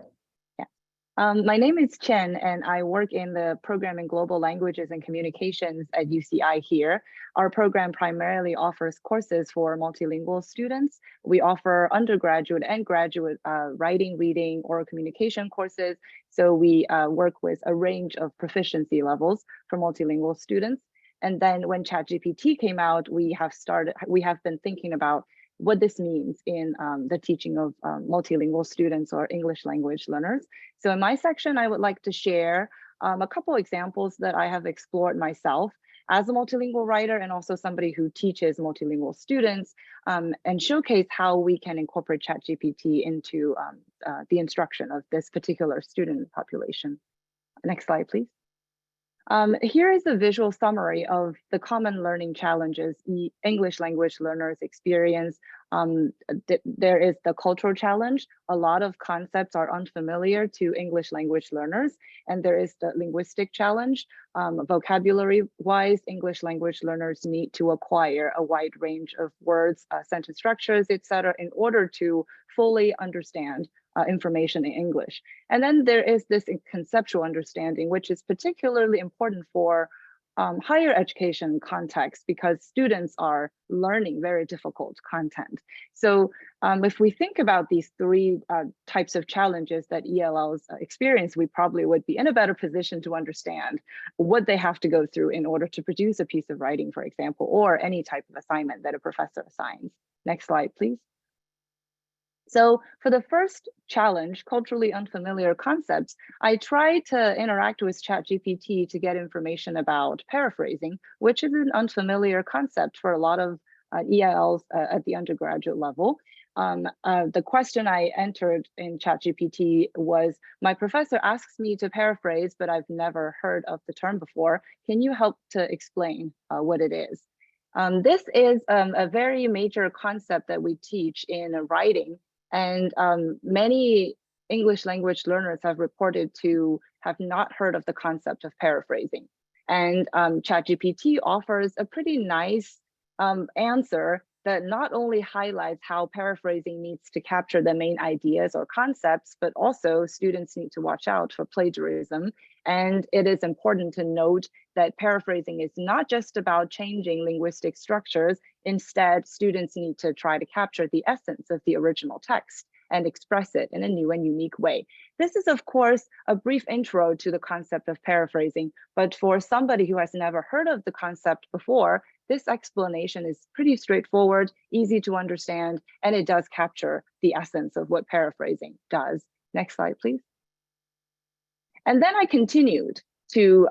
My name is Chen, and I work in the program in Global Languages and Communications at UCI here. Our program primarily offers courses for multilingual students. We offer undergraduate and graduate writing, reading, oral communication courses. So we work with a range of proficiency levels for multilingual students. And then when ChatGPT came out, we have been thinking about what this means in the teaching of multilingual students or English language learners. So in my section, I would like to share a couple examples that I have explored myself as a multilingual writer and also somebody who teaches multilingual students, and showcase how we can incorporate ChatGPT into the instruction of this particular student population. Next slide, please. Here is a visual summary of the common learning challenges English language learners experience. There is the cultural challenge. A lot of concepts are unfamiliar to English language learners. And there is the linguistic challenge. Vocabulary-wise, English language learners need to acquire a wide range of words, sentence structures, etc., in order to fully understand information in English. And then there is this conceptual understanding, which is particularly important for higher education context because students are learning very difficult content. So if we think about these three types of challenges that ELLs experience, we probably would be in a better position to understand what they have to go through in order to produce a piece of writing, for example, or any type of assignment that a professor assigns. Next slide, please. So for the first challenge, culturally unfamiliar concepts, I tried to interact with ChatGPT to get information about paraphrasing, which is an unfamiliar concept for a lot of ELs at the undergraduate level. The question I entered in ChatGPT was, my professor asks me to paraphrase, but I've never heard of the term before. Can you help to explain what it is? This is a very major concept that we teach in writing. And many English language learners have reported to have not heard of the concept of paraphrasing. And ChatGPT offers a pretty nice answer that not only highlights how paraphrasing needs to capture the main ideas or concepts, but also students need to watch out for plagiarism. And it is important to note that paraphrasing is not just about changing linguistic structures. Instead, students need to try to capture the essence of the original text and express it in a new and unique way. This is, of course, a brief intro to the concept of paraphrasing, but for somebody who has never heard of the concept before, this explanation is pretty straightforward, easy to understand, and it does capture the essence of what paraphrasing does. Next slide, please. And then I continued to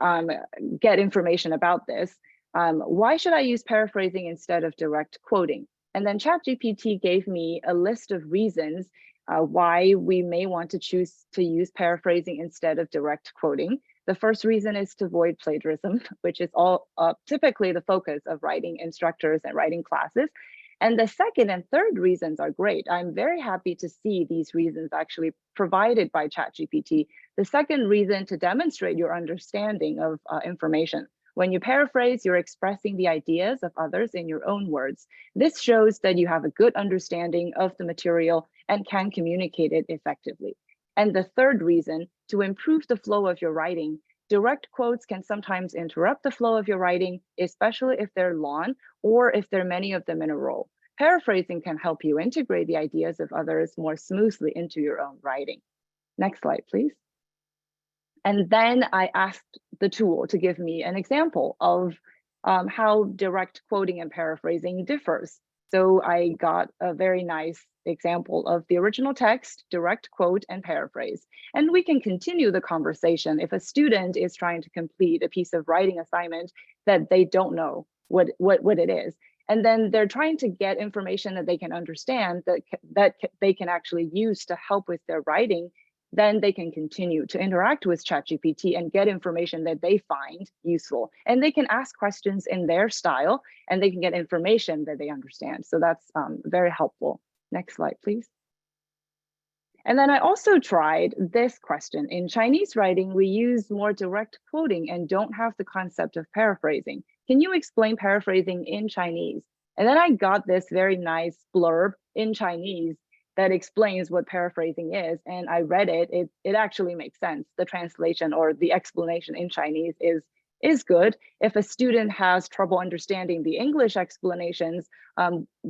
get information about this. Why should I use paraphrasing instead of direct quoting? And then ChatGPT gave me a list of reasons why we may want to choose to use paraphrasing instead of direct quoting. The first reason is to avoid plagiarism, which is all typically the focus of writing instructors and writing classes. And the second and third reasons are great. I'm very happy to see these reasons actually provided by ChatGPT. The second reason, to demonstrate your understanding of information. When you paraphrase, you're expressing the ideas of others in your own words. This shows that you have a good understanding of the material and can communicate it effectively. And the third reason, to improve the flow of your writing. Direct quotes can sometimes interrupt the flow of your writing, especially if they're long or if there are many of them in a row. Paraphrasing can help you integrate the ideas of others more smoothly into your own writing. Next slide, please. And then I asked the tool to give me an example of how direct quoting and paraphrasing differs. So I got a very nice example of the original text, direct quote, and paraphrase. And we can continue the conversation if a student is trying to complete a piece of writing assignment that they don't know what it is. And then they're trying to get information that they can understand, that they can actually use to help with their writing. Then they can continue to interact with ChatGPT and get information that they find useful. And they can ask questions in their style, and they can get information that they understand. So that's very helpful. Next slide, please. And then I also tried this question. In Chinese writing, we use more direct quoting and don't have the concept of paraphrasing. Can you explain paraphrasing in Chinese? And then I got this very nice blurb in Chinese that explains what paraphrasing is. And I read it, it actually makes sense. The translation or the explanation in Chinese is good. If a student has trouble understanding the English explanations,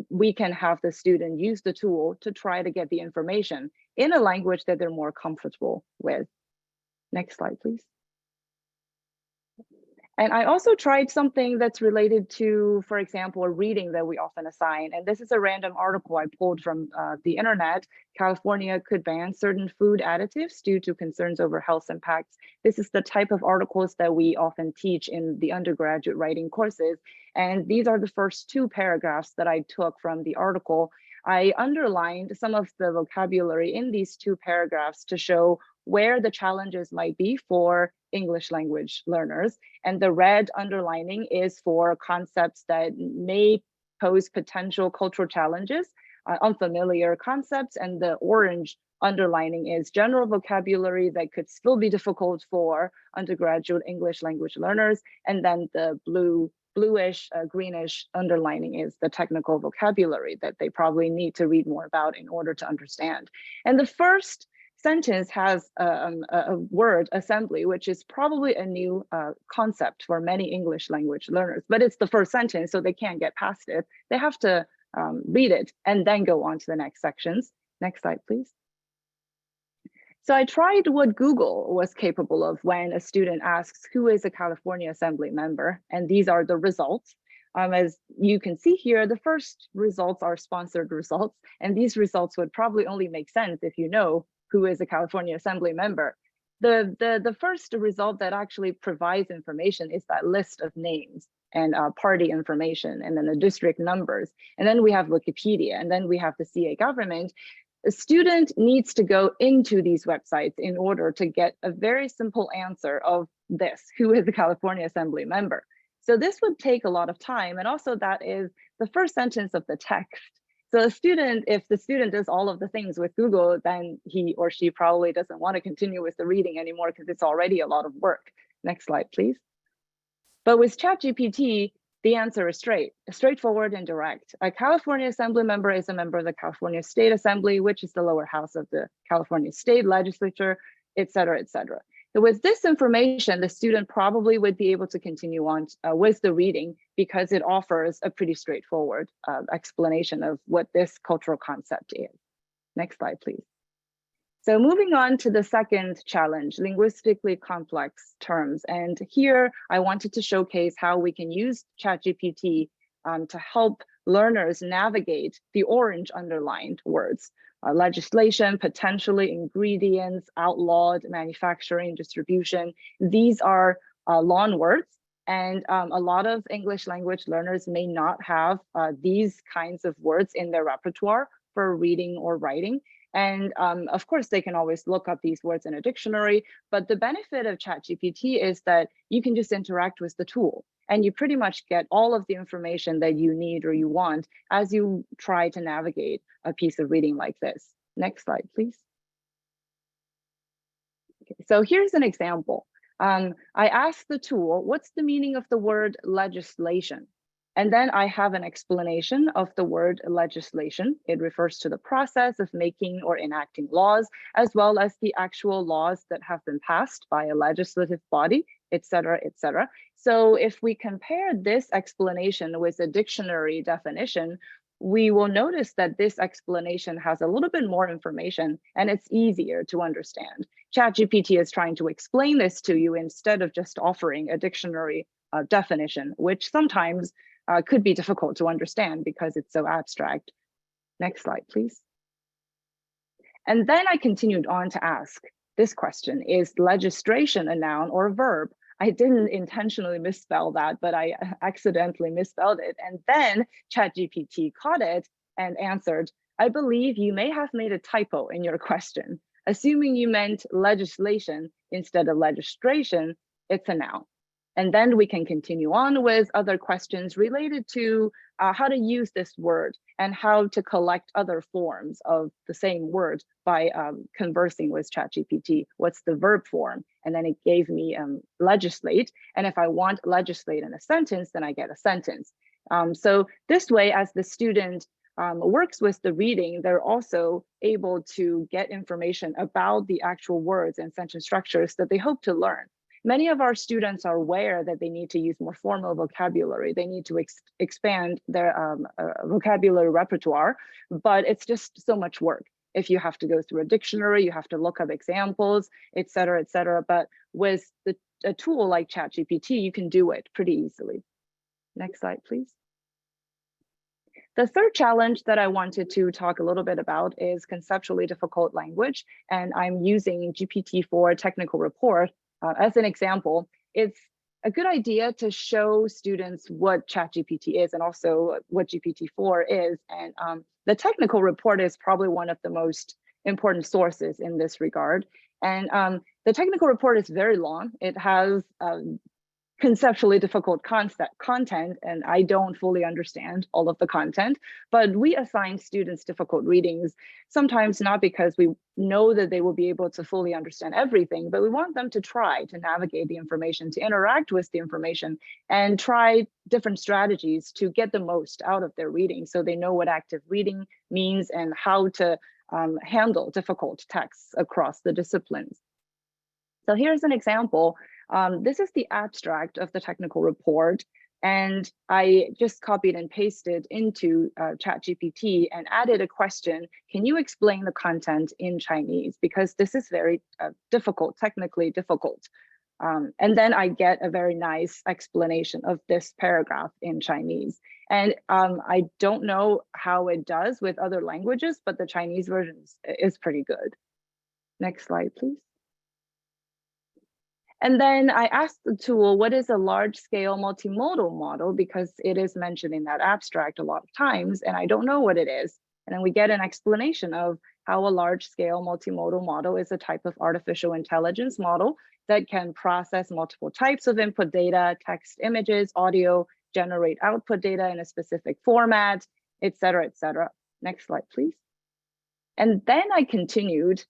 we can have the student use the tool to try to get the information in a language that they're more comfortable with. Next slide, please. And I also tried something that's related to, for example, a reading that we often assign. And this is a random article I pulled from the internet. California could ban certain food additives due to concerns over health impacts. This is the type of articles that we often teach in the undergraduate writing courses. And these are the first two paragraphs that I took from the article. I underlined some of the vocabulary in these two paragraphs to show where the challenges might be for English language learners. And the red underlining is for concepts that may pose potential cultural challenges, unfamiliar concepts. And the orange underlining is general vocabulary that could still be difficult for undergraduate English language learners. And then the bluish, greenish underlining is the technical vocabulary that they probably need to read more about in order to understand. And the first sentence has a word assembly, which is probably a new concept for many English language learners, but it's the first sentence, so they can't get past it. They have to read it and then go on to the next sections. Next slide, please. So I tried what Google was capable of when a student asks, who is a California Assembly member? And these are the results. As you can see here, the first results are sponsored results, and these results would probably only make sense if you know who is a California Assembly member. The first result that actually provides information is that list of names and party information, and then the district numbers. And then we have Wikipedia, and then we have the CA government. A student needs to go into these websites in order to get a very simple answer of this, who is a California Assembly member? So this would take a lot of time. And also that is the first sentence of the text. So if the student does all of the things with Google, then he or she probably doesn't want to continue with the reading anymore because it's already a lot of work. Next slide, please. But with ChatGPT, the answer is straightforward and direct. A California Assembly member is a member of the California State Assembly, which is the lower house of the California State Legislature, et cetera, et cetera. So with this information, the student probably would be able to continue on with the reading because it offers a pretty straightforward explanation of what this cultural concept is. Next slide, please. So moving on to the second challenge, linguistically complex terms. And here I wanted to showcase how we can use ChatGPT to help learners navigate the orange underlined words. Legislation, potentially, ingredients, outlawed, manufacturing, distribution. These are long words, and a lot of English language learners may not have these kinds of words in their repertoire for reading or writing. And of course, they can always look up these words in a dictionary, but the benefit of ChatGPT is that you can just interact with the tool and you pretty much get all of the information that you need or you want as you try to navigate a piece of reading like this. Next slide, please. Okay, so here's an example. I asked the tool, what's the meaning of the word legislation? And then I have an explanation of the word legislation. It refers to the process of making or enacting laws, as well as the actual laws that have been passed by a legislative body, et cetera, et cetera. So if we compare this explanation with a dictionary definition, we will notice that this explanation has a little bit more information and it's easier to understand. ChatGPT is trying to explain this to you instead of just offering a dictionary definition, which sometimes could be difficult to understand because it's so abstract. Next slide, please. And then I continued on to ask this question: is legistration a noun or a verb? I didn't intentionally misspell that, but I accidentally misspelled it. And then ChatGPT caught it and answered, I believe you may have made a typo in your question. Assuming you meant legislation instead of legistration, it's a noun. And then we can continue on with other questions related to how to use this word and how to collect other forms of the same word by conversing with ChatGPT. What's the verb form? And then it gave me legislate. And if I want legislate in a sentence, then I get a sentence. So this way, as the student works with the reading, they're also able to get information about the actual words and sentence structures that they hope to learn. Many of our students are aware that they need to use more formal vocabulary. They need to expand their vocabulary repertoire, but it's just so much work. If you have to go through a dictionary, you have to look up examples, et cetera, et cetera. But with a tool like ChatGPT, you can do it pretty easily. Next slide, please. The third challenge that I wanted to talk a little bit about is conceptually difficult language. And I'm using GPT-4 technical report as an example. It's a good idea to show students what ChatGPT is and also what GPT-4 is. And the technical report is probably one of the most important sources in this regard. And the technical report is very long. It has conceptually difficult content, and I don't fully understand all of the content, but we assign students difficult readings, sometimes not because we know that they will be able to fully understand everything, but we want them to try to navigate the information, to interact with the information, and try different strategies to get the most out of their reading so they know what active reading means and how to handle difficult texts across the disciplines. So here's an example. This is the abstract of the technical report, and I just copied and pasted into ChatGPT and added a question: can you explain the content in Chinese? Because this is very difficult, technically difficult. And then I get a very nice explanation of this paragraph in Chinese. And I don't know how it does with other languages, but the Chinese version is pretty good. Next slide, please. And then I asked the tool, what is a large-scale multimodal model? Because it is mentioned in that abstract a lot of times, and I don't know what it is. And then we get an explanation of how a large-scale multimodal model is a type of artificial intelligence model that can process multiple types of input data, text, images, audio, generate output data in a specific format, et cetera, et cetera. Next slide, please. And then I continued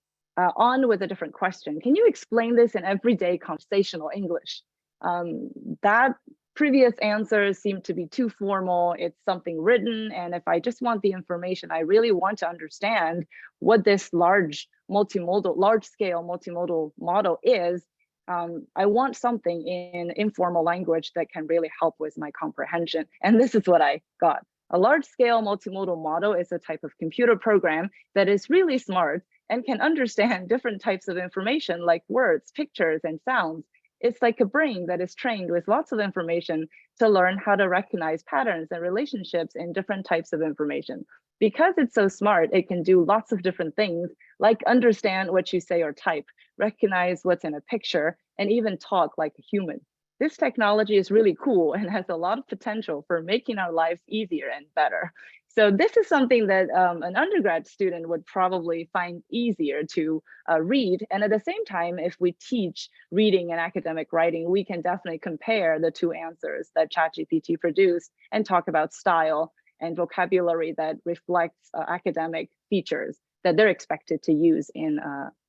on with a different question. Can you explain this in everyday conversational English? That previous answer seemed to be too formal. It's something written. And if I just want the information, I really want to understand what this large-scale multimodal model is. I want something in informal language that can really help with my comprehension. And this is what I got. A large-scale multimodal model is a type of computer program that is really smart and can understand different types of information like words, pictures, and sounds. It's like a brain that is trained with lots of information to learn how to recognize patterns and relationships in different types of information. Because it's so smart, it can do lots of different things, like understand what you say or type, recognize what's in a picture, and even talk like a human. This technology is really cool and has a lot of potential for making our lives easier and better. So this is something that an undergrad student would probably find easier to read. And at the same time, if we teach reading and academic writing, we can definitely compare the two answers that ChatGPT produced and talk about style and vocabulary that reflects academic features that they're expected to use in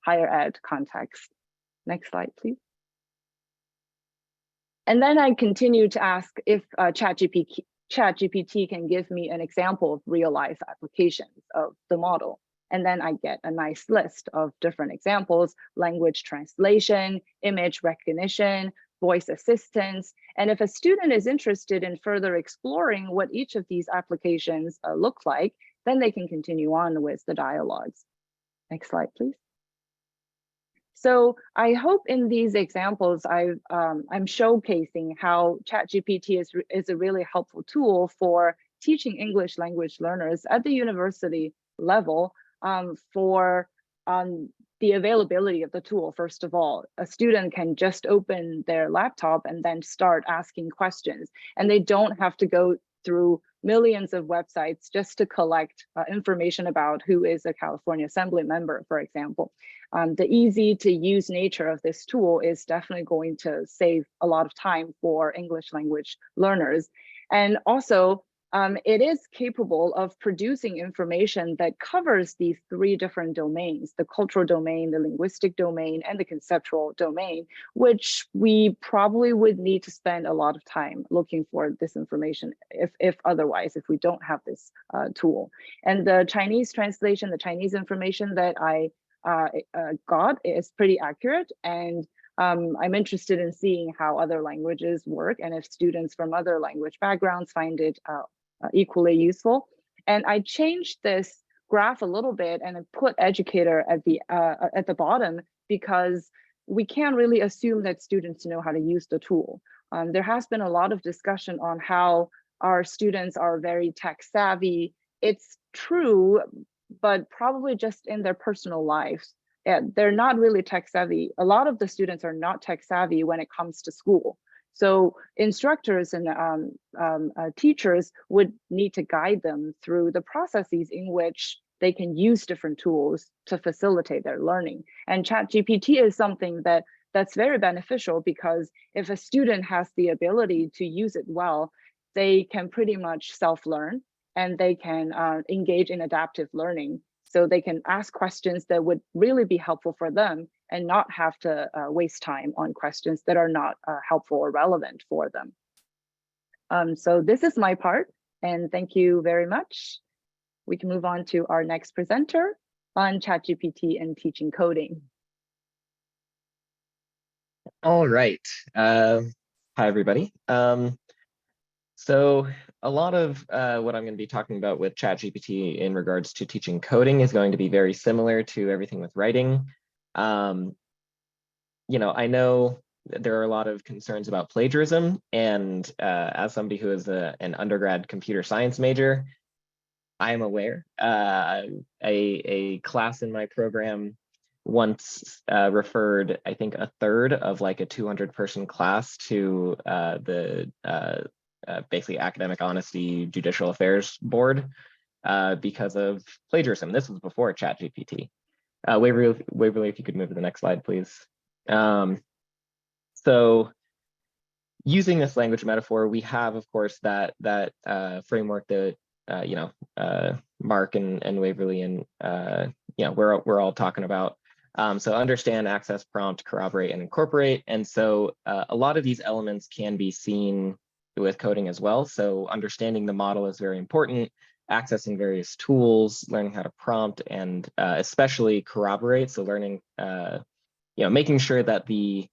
higher ed context. Next slide, please. And then I continue to ask if ChatGPT can give me an example of real-life applications of the model. And then I get a nice list of different examples: language translation, image recognition, voice assistants. And if a student is interested in further exploring what each of these applications look like, then they can continue on with the dialogues. Next slide, please. So I hope in these examples, I'm showcasing how ChatGPT is a really helpful tool for teaching English language learners at the university level for the availability of the tool. First of all, a student can just open their laptop and then start asking questions, and they don't have to go through millions of websites just to collect information about who is a California Assembly member, for example. The easy to use nature of this tool is definitely going to save a lot of time for English language learners. And also, it is capable of producing information that covers these three different domains: the cultural domain, the linguistic domain, and the conceptual domain, which we probably would need to spend a lot of time looking for this information if otherwise, if we don't have this tool. And the Chinese translation, the Chinese information that I got is pretty accurate. And I'm interested in seeing how other languages work, and if students from other language backgrounds find it equally useful. And I changed this graph a little bit and I put educator at the bottom, because we can't really assume that students know how to use the tool. There has been a lot of discussion on how our students are very tech savvy. It's true, but probably just in their personal lives. They're not really tech savvy. A lot of the students are not tech savvy when it comes to school. So instructors and teachers would need to guide them through the processes in which they can use different tools to facilitate their learning. And ChatGPT is something that's very beneficial, because if a student has the ability to use it well, they can pretty much self-learn, and they can engage in adaptive learning. So they can ask questions that would really be helpful for them, and not have to waste time on questions that are not helpful or relevant for them. So this is my part, and thank you very much. We can move on to our next presenter on ChatGPT and teaching coding. All right. Hi, everybody. So a lot of what I'm going to be talking about with ChatGPT in regards to teaching coding is going to be very similar to everything with writing. You know, I know there are a lot of concerns about plagiarism, and as somebody who is an undergrad computer science major, I am aware. A class in my program once referred, I think, a third of like a 200-person class to the basically academic honesty judicial affairs board because of plagiarism. This was before ChatGPT. Waverly, if you could move to the next slide, please. So using this language metaphor, we have, of course, that framework that Mark and Waverly and we're all talking about. So understand, access, prompt, corroborate, and incorporate. And so a lot of these elements can be seen with coding as well. So understanding the model is very important. Accessing various tools, learning how to prompt, and especially corroborate. So learning, making sure that the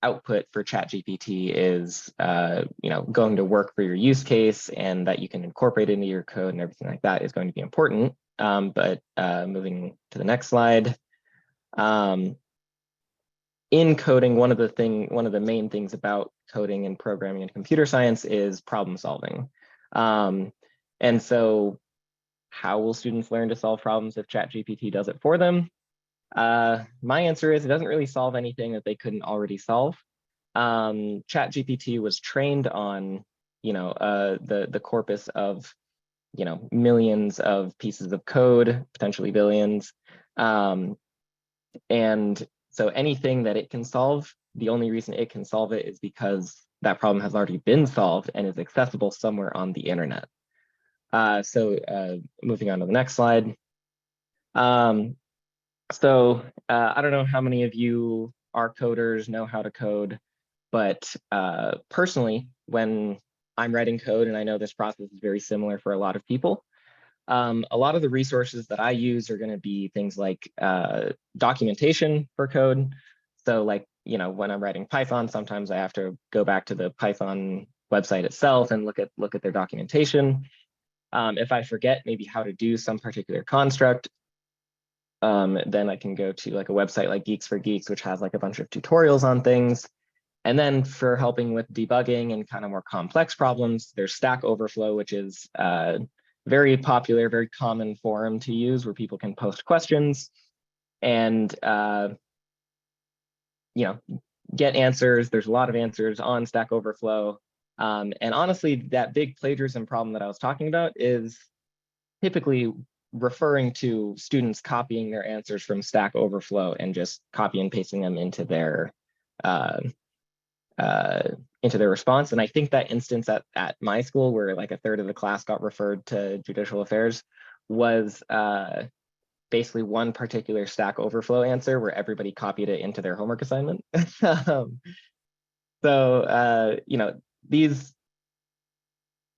output for ChatGPT is, going to work for your use case, and that you can incorporate it into your code and everything like that is going to be important. But moving to the next slide. In coding, one of the main things about coding and programming and computer science is problem solving. And so how will students learn to solve problems if ChatGPT does it for them? My answer is it doesn't really solve anything that they couldn't already solve. ChatGPT was trained on, the corpus of, millions of pieces of code, potentially billions. And so anything that it can solve, the only reason it can solve it is because that problem has already been solved and is accessible somewhere on the internet. So moving on to the next slide. So I don't know how many of you are coders, know how to code, but personally, when I'm writing code, and I know this process is very similar for a lot of people, a lot of the resources that I use are going to be things like documentation for code. So like when I'm writing Python, sometimes I have to go back to the Python website itself and look at their documentation. If I forget maybe how to do some particular construct, then I can go to like a website like Geeks for Geeks, which has like a bunch of tutorials on things. And then for helping with debugging and kind of more complex problems, there's Stack Overflow, which is very popular, very common forum to use where people can post questions and get answers. There's a lot of answers on Stack Overflow. And honestly, that big plagiarism problem that I was talking about is typically referring to students copying their answers from Stack Overflow and just copy and pasting them into their response. And I think that instance at my school where like a third of the class got referred to judicial affairs was basically one particular Stack Overflow answer where everybody copied it into their homework assignment.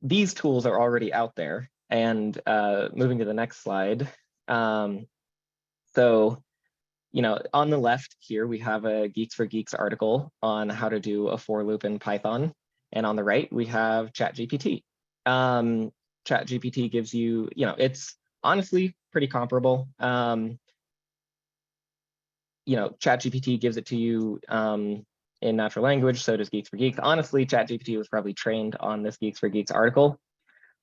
These tools are already out there. And moving to the next slide. On the left here, we have a Geeks for Geeks article on how to do a for loop in Python. And on the right, we have ChatGPT. ChatGPT gives you, it's honestly pretty comparable. ChatGPT gives it to you in natural language, so does Geeks for Geeks. Honestly, ChatGPT was probably trained on this Geeks for Geeks article.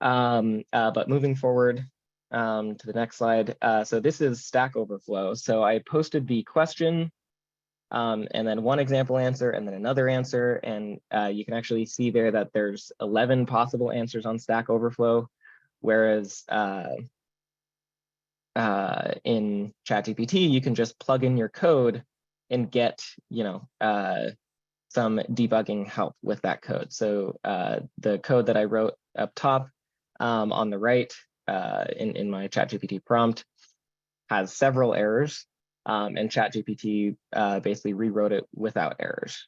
But moving forward to the next slide. So this is Stack Overflow. So I posted the question and then one example answer and then another answer. And you can actually see there that there's 11 possible answers on Stack Overflow, whereas in ChatGPT, you can just plug in your code and get, some debugging help with that code. So the code that I wrote up top on the right in my ChatGPT prompt has several errors, and ChatGPT basically rewrote it without errors.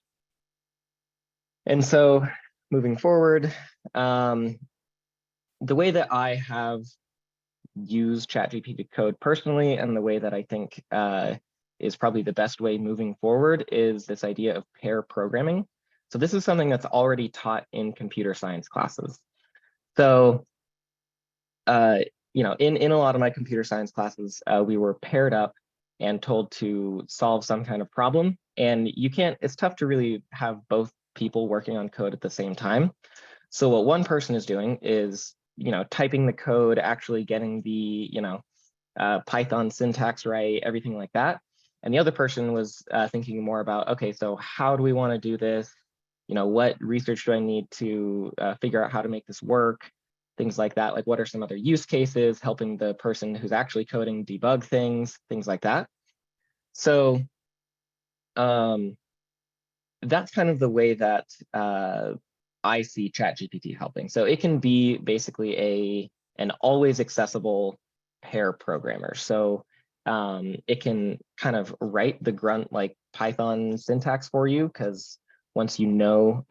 And so moving forward, the way that I have used ChatGPT code personally, and the way that I think is probably the best way moving forward, is this idea of pair programming. So this is something that's already taught in computer science classes. So, in a lot of my computer science classes, we were paired up and told to solve some kind of problem. And it's tough to really have both people working on code at the same time. So what one person is doing is, typing the code, actually getting the, Python syntax right, everything like that. And the other person was thinking more about, okay, so how do we want to do this? What research do I need to figure out how to make this work? Things like that. Like, what are some other use cases? Helping the person who's actually coding debug things like that. So that's kind of the way that I see ChatGPT helping. So it can be basically an always accessible pair programmer. So it can kind of write the grunt like Python syntax for you, because once you know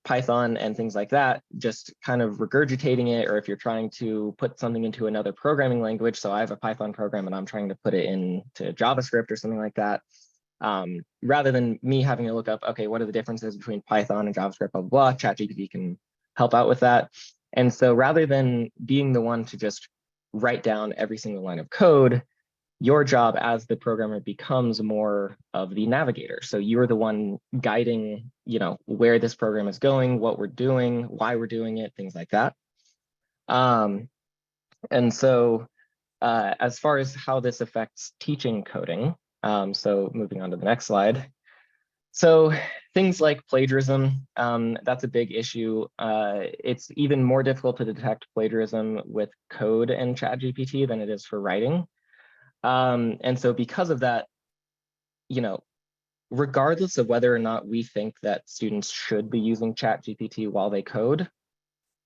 Python and things like that, just kind of regurgitating it, or if you're trying to put something into another programming language, so I have a Python program and I'm trying to put it into JavaScript or something like that, rather than me having to look up, okay, what are the differences between Python and JavaScript, blah, blah, blah, ChatGPT can help out with that. And so rather than being the one to just write down every single line of code, your job as the programmer becomes more of the navigator. So you're the one guiding, where this program is going, what we're doing, why we're doing it, things like that. And so as far as how this affects teaching coding, so moving on to the next slide. So things like plagiarism, that's a big issue. It's even more difficult to detect plagiarism with code and ChatGPT than it is for writing. And so because of that, regardless of whether or not we think that students should be using ChatGPT while they code,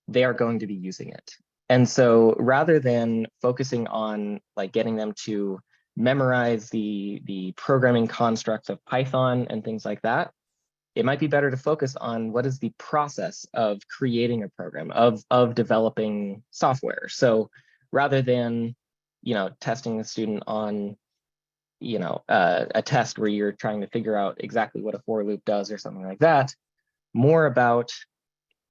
they are going to be using it. And so rather than focusing on like getting them to memorize the programming constructs of Python and things like that, it might be better to focus on what is the process of creating a program, of developing software. So rather than testing the student on a test where you're trying to figure out exactly what a for loop does or something like that. More about,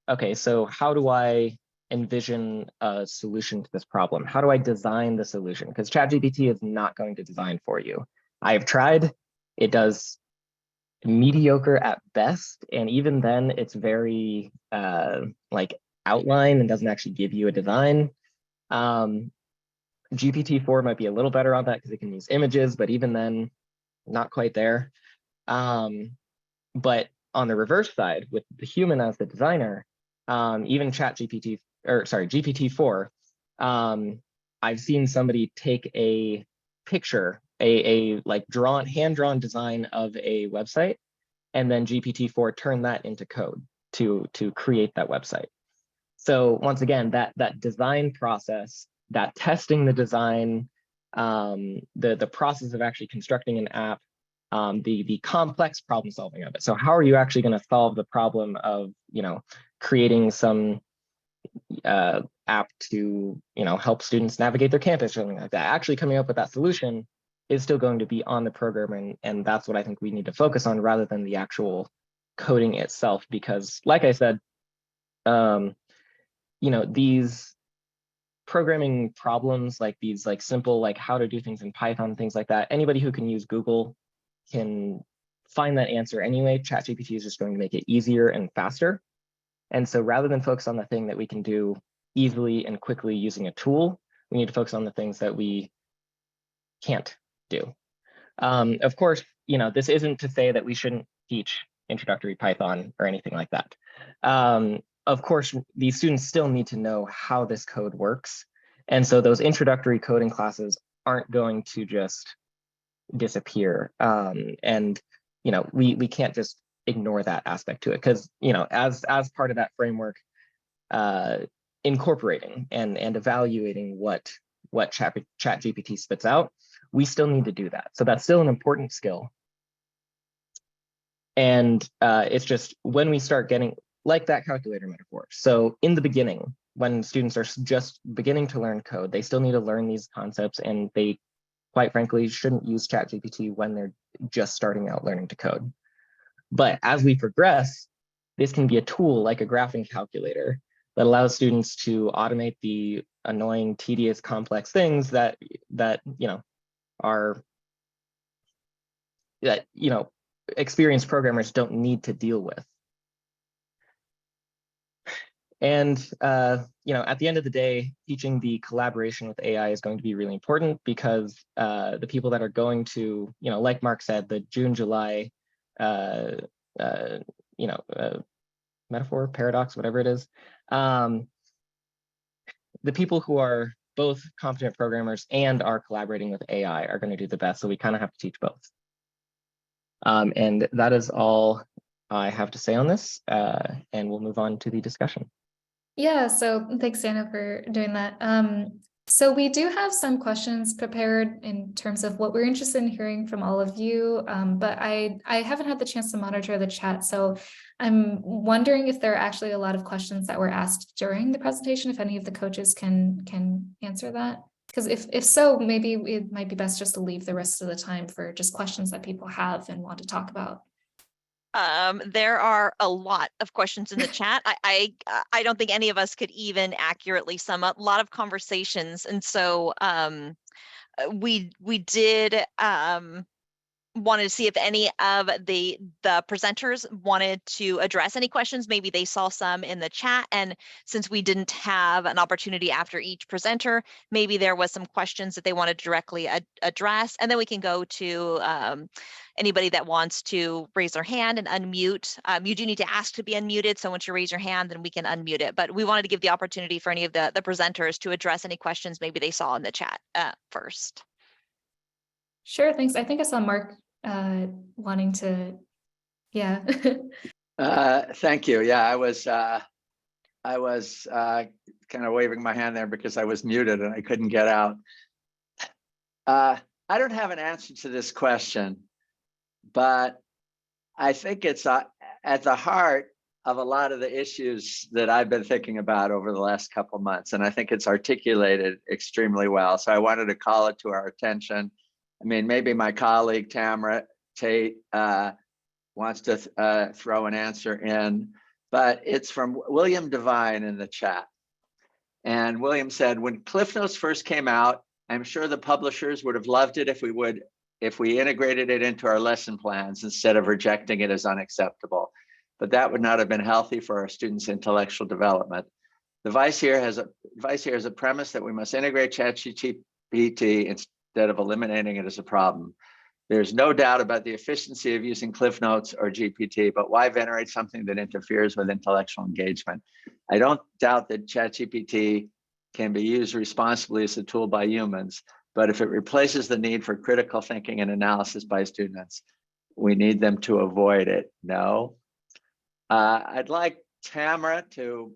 okay, so how do I envision a solution to this problem? How do I design the solution? Because ChatGPT is not going to design for you. I have tried. It does mediocre at best, and even then it's very like outline and doesn't actually give you a design. GPT-4 might be a little better on that because it can use images, but even then, not quite there. But on the reverse side, with the human as the designer, even GPT-4, I've seen somebody take a picture, a like hand-drawn design of a website, and then GPT-4 turn that into code to create that website. So once again, that design process, that testing the design, the process of actually constructing an app, the complex problem solving of it. So how are you actually going to solve the problem of, creating some app to, help students navigate their campus or something like that? Actually coming up with that solution is still going to be on the program, and that's what I think we need to focus on rather than the actual coding itself. Because like I said, these programming problems, like these simple, like how to do things in Python, things like that, anybody who can use Google can find that answer anyway. ChatGPT is just going to make it easier and faster. And so rather than focus on the thing that we can do easily and quickly using a tool, we need to focus on the things that we can't do. Of course, this isn't to say that we shouldn't teach introductory Python or anything like that. Of course, these students still need to know how this code works. And so those introductory coding classes aren't going to just disappear. And we can't just ignore that aspect to it, because as part of that framework, incorporating and evaluating what ChatGPT spits out, we still need to do that. So that's still an important skill. And it's just when we start getting like that calculator metaphor. So in the beginning, when students are just beginning to learn code, they still need to learn these concepts, and they, quite frankly, shouldn't use ChatGPT when they're just starting out learning to code. But as we progress, this can be a tool like a graphing calculator that allows students to automate the annoying, tedious, complex things that experienced programmers don't need to deal with. And at the end of the day, teaching the collaboration with AI is going to be really important, because the people that are going to, like Mark said, the June, July, metaphor, paradox, whatever it is, the people who are both competent programmers and are collaborating with AI are going to do the best. So we kind of have to teach both. And that is all I have to say on this, and we'll move on to the discussion. Yeah, so thanks, Janio, for doing that. So we do have some questions prepared in terms of what we're interested in hearing from all of you, but I haven't had the chance to monitor the chat, so I'm wondering if there are actually a lot of questions that were asked during the presentation, if any of the coaches can answer that. Because if so, maybe it might be best just to leave the rest of the time for just questions that people have and want to talk about. There are a lot of questions in the chat. I don't think any of us could even accurately sum up a lot of conversations. And so we did wanted to see if any of the presenters wanted to address any questions. Maybe they saw some in the chat, and since we didn't have an opportunity after each presenter, maybe there was some questions that they wanted to directly address, and then we can go to anybody that wants to raise their hand and unmute. You do need to ask to be unmuted, so once you raise your hand, then we can unmute it. But we wanted to give the opportunity for any of the presenters to address any questions maybe they saw in the chat first. Sure, thanks. I think I saw Mark wanting to, yeah. Thank you. Yeah, I was kind of waving my hand there because I was muted and I couldn't get out. I don't have an answer to this question, but I think it's at the heart of a lot of the issues that I've been thinking about over the last couple of months, and I think it's articulated extremely well. So I wanted to call it to our attention I mean, maybe my colleague Tamara Tate wants to throw an answer in, but it's from William Devine in the chat. And William said, when CliffsNotes first came out, I'm sure the publishers would have loved it if we integrated it into our lesson plans instead of rejecting it as unacceptable. But that would not have been healthy for our students' intellectual development. The advice here has a premise that we must integrate ChatGPT instead of eliminating it as a problem. There's no doubt about the efficiency of using CliffsNotes or GPT, but why venerate something that interferes with intellectual engagement? I don't doubt that ChatGPT can be used responsibly as a tool by humans, but if it replaces the need for critical thinking and analysis by students, we need them to avoid it. No. I'd like Tamara to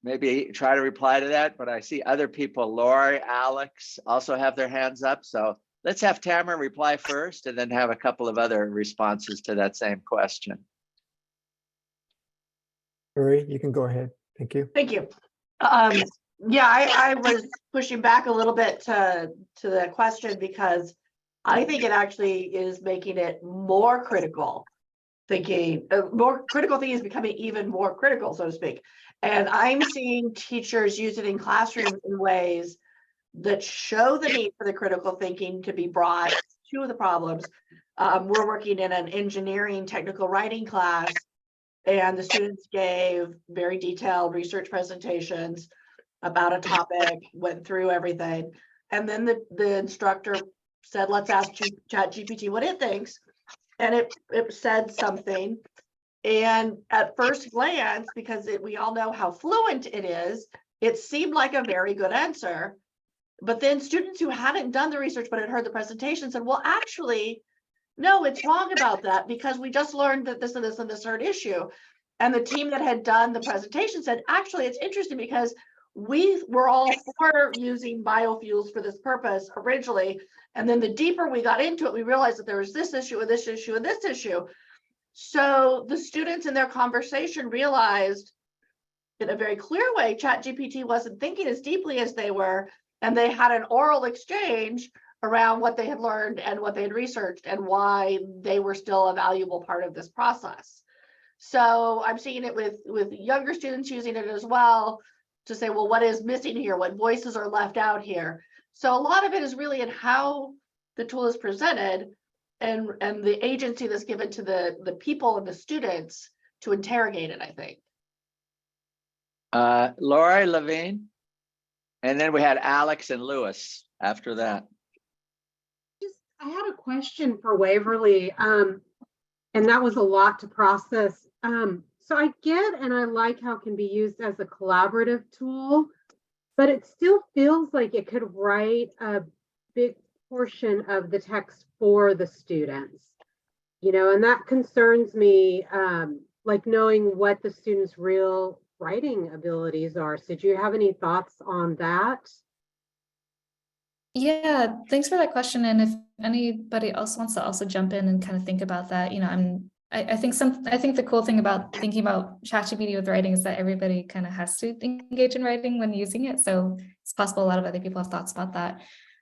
maybe try to reply to that, but I see other people, Lori, Alex, also have their hands up. So let's have Tamara reply first and then have a couple of other responses to that same question. Lori, you can go ahead. Thank you. Thank you. Yeah, I was pushing back a little bit to the question because I think it actually is making it more critical thinking. More critical thinking is becoming even more critical, so to speak. And I'm seeing teachers use it in classrooms in ways that show the need for the critical thinking to be brought to the problems. We're working in an engineering technical writing class, and the students gave very detailed research presentations about a topic, went through everything. And then the instructor said, let's ask ChatGPT what it thinks. And it said something. And at first glance, because we all know how fluent it is, it seemed like a very good answer. But then students who hadn't done the research but had heard the presentation said, well, actually, no, it's wrong about that because we just learned that this and this and this are an issue. And the team that had done the presentation said, actually, it's interesting because we were all for using biofuels for this purpose originally. And then the deeper we got into it, we realized that there was this issue and this issue and this issue. So the students in their conversation realized in a very clear way, ChatGPT wasn't thinking as deeply as they were. And they had an oral exchange around what they had learned and what they had researched and why they were still a valuable part of this process. So I'm seeing it with younger students using it as well to say, well, what is missing here? What voices are left out here? So a lot of it is really in how the tool is presented and the agency that's given to the people and the students to interrogate it, I think. Laura Levine, and then we had Alex and Lewis after that. I had a question for Waverly, and that was a lot to process. So I get and I like how it can be used as a collaborative tool, but it still feels like it could write a big portion of the text for the students, and that concerns me, like knowing what the students' real writing abilities are. So do you have any thoughts on that? Yeah, thanks for that question. And if anybody else wants to also jump in and kind of think about that, I think the cool thing about thinking about ChatGPT with writing is that everybody kind of has to engage in writing when using it. So it's possible a lot of other people have thoughts about that.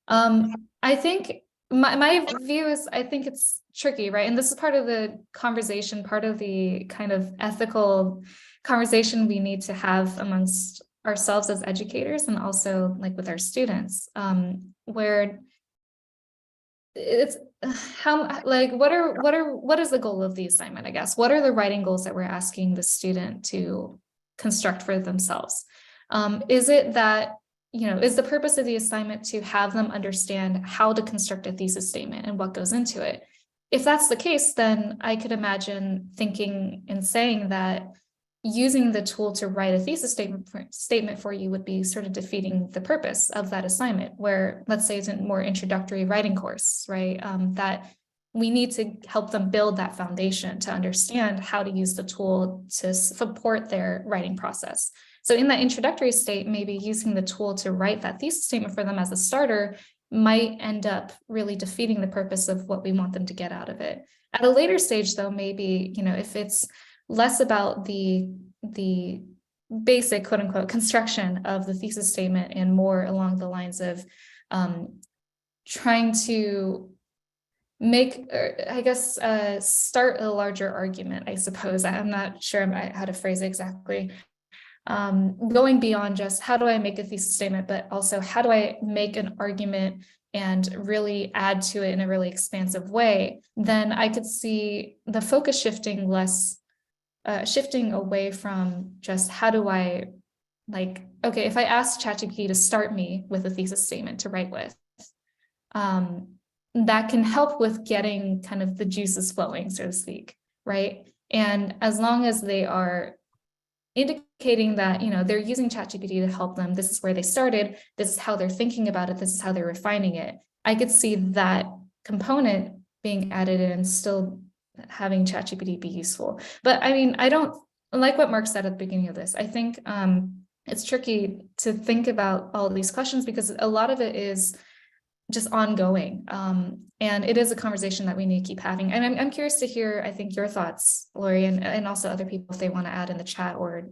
I think my view is I think it's tricky, right? And this is part of the conversation, part of the kind of ethical conversation we need to have amongst ourselves as educators and also like with our students, where it's what is the goal of the assignment, I guess? What are the writing goals that we're asking the student to construct for themselves? Is it that, is the purpose of the assignment to have them understand how to construct a thesis statement and what goes into it? If that's the case, then I could imagine thinking and saying that using the tool to write a thesis statement for you would be sort of defeating the purpose of that assignment, where let's say it's a more introductory writing course, right? That we need to help them build that foundation to understand how to use the tool to support their writing process. So in that introductory state, maybe using the tool to write that thesis statement for them as a starter might end up really defeating the purpose of what we want them to get out of it. At a later stage, though, maybe, if it's less about the basic quote unquote construction of the thesis statement and more along the lines of trying to make, I guess, start a larger argument, I suppose. I'm not sure how to phrase it exactly. Going beyond just how do I make a thesis statement, but also how do I make an argument and really add to it in a really expansive way, then I could see the focus shifting shifting away from just how do I, like, okay, if I ask ChatGPT to start me with a thesis statement to write with, that can help with getting kind of the juices flowing, so to speak, right? And as long as they are indicating that, you know, they're using ChatGPT to help them, this is where they started, this is how they're thinking about it, this is how they're refining it, I could see that component being added in and still having ChatGPT be useful. But I mean, I don't like what Mark said at the beginning of this. I think it's tricky to think about all of these questions because a lot of it is just ongoing. And it is a conversation that we need to keep having. And I'm curious to hear, I think, your thoughts, Lori, and also other people if they want to add in the chat or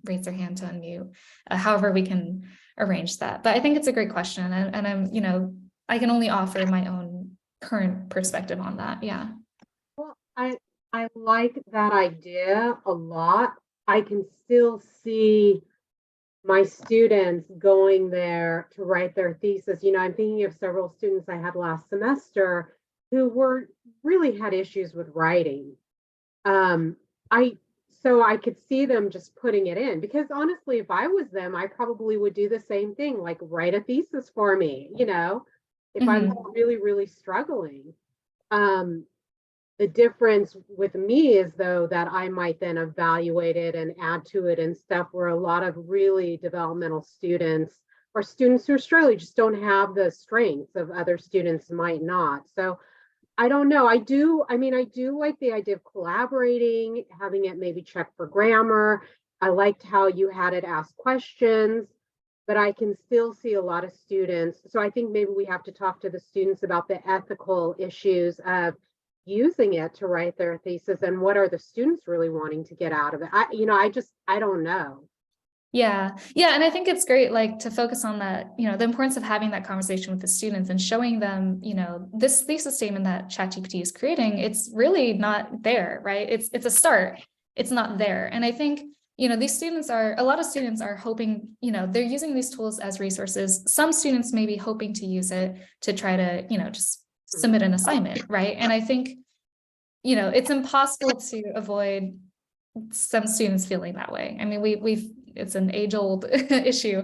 raise their hand to unmute, however we can arrange that. But I think it's a great question. And I'm, you know, I can only offer my own current perspective on that. Yeah. Well, I like that idea a lot. I can still see my students going there to write their thesis. You know, I'm thinking of several students I had last semester who really had issues with writing. So I could see them just putting it in, because honestly, if I was them, I probably would do the same thing, like write a thesis for me, you know, if I'm really, really struggling. The difference with me is, though, that I might then evaluate it and add to it and stuff, where a lot of really developmental students or students who are struggling just don't have the strengths of other students might not. So I don't know. I do like the idea of collaborating, having it maybe check for grammar. I liked how you had it ask questions, but I can still see a lot of students. So I think maybe we have to talk to the students about the ethical issues of using it to write their thesis, and what are the students really wanting to get out of it. I don't know. Yeah. And I think it's great, like, to focus on that, you know, the importance of having that conversation with the students and showing them, you know, this thesis statement that ChatGPT is creating, it's really not there, right? It's a start, it's not there. And I think, you know, a lot of students are hoping, you know, they're using these tools as resources. Some students may be hoping to use it to try to, you know, just submit an assignment, right? And I think, you know, it's impossible to avoid some students feeling that way. I mean, it's an age-old issue.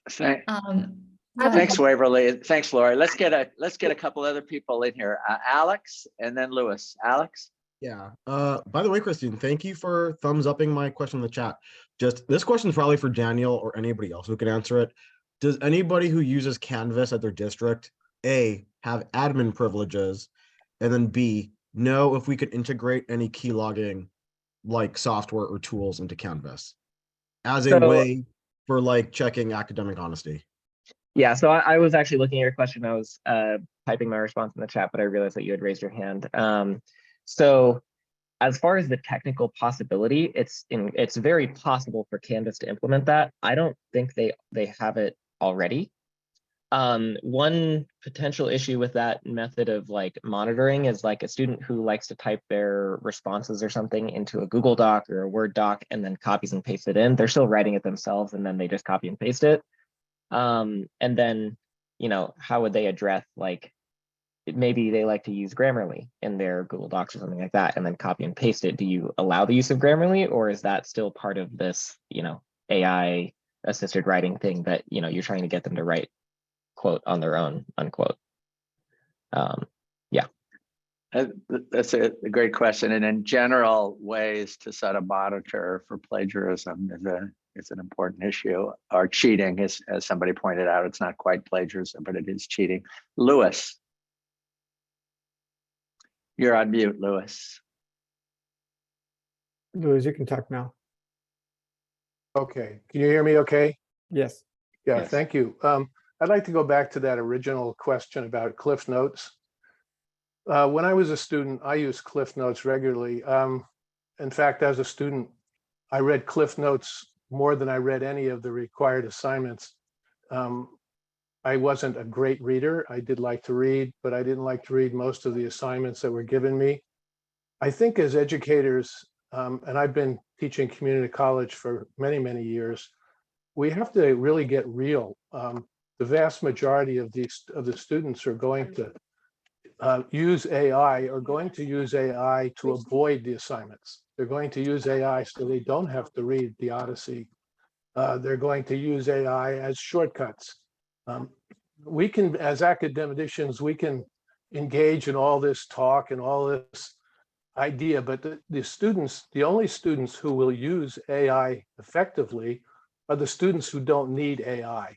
Thanks, Waverly. Thanks, Lori. Let's get a couple other people in here. Alex and then Lewis. Alex. Yeah. By the way, Christine, thank you for thumbs upping my question in the chat. Just this question is probably for Daniel or anybody else who can answer it. Does anybody who uses Canvas at their district, A, have admin privileges, and then B, know if we could integrate any key logging like software or tools into Canvas as a way for like checking academic honesty? Yeah, so I was actually looking at your question. I was typing my response in the chat, but I realized that you had raised your hand. So as far as the technical possibility, it's very possible for Canvas to implement that. I don't think they have it already. One potential issue with that method of like monitoring is like a student who likes to type their responses or something into a Google Doc or a Word doc and then copies and pastes it in. They're still writing it themselves and then they just copy and paste it. And then, you know, how would they address, like, maybe they like to use Grammarly in their Google Docs or something like that and then copy and paste it. Do you allow the use of Grammarly, or is that still part of this, you know, AI assisted writing thing that, you know, you're trying to get them to write quote on their own, unquote? Yeah. That's a great question. And in general, ways to set a monitor for plagiarism is an important issue. Or cheating, as somebody pointed out, it's not quite plagiarism, but it is cheating. Lewis. You're on mute, Lewis. Lewis, you can talk now. Okay, can you hear me okay? Yes. Yeah, Yes. Thank you. I'd like to go back to that original question about Cliff Notes. When I was a student, I used Cliff Notes regularly. In fact, as a student, I read Cliff Notes more than I read any of the required assignments. I wasn't a great reader. I did like to read, but I didn't like to read most of the assignments that were given me. I think as educators, and I've been teaching community college for many, many years, we have to really get real. The vast majority of the students are going to use AI, are going to use AI to avoid the assignments. They're going to use AI so they don't have to read the Odyssey. They're going to use AI as shortcuts. We can, as academicians, we can engage in all this talk and all this idea, but the students, the only students who will use AI effectively are the students who don't need AI.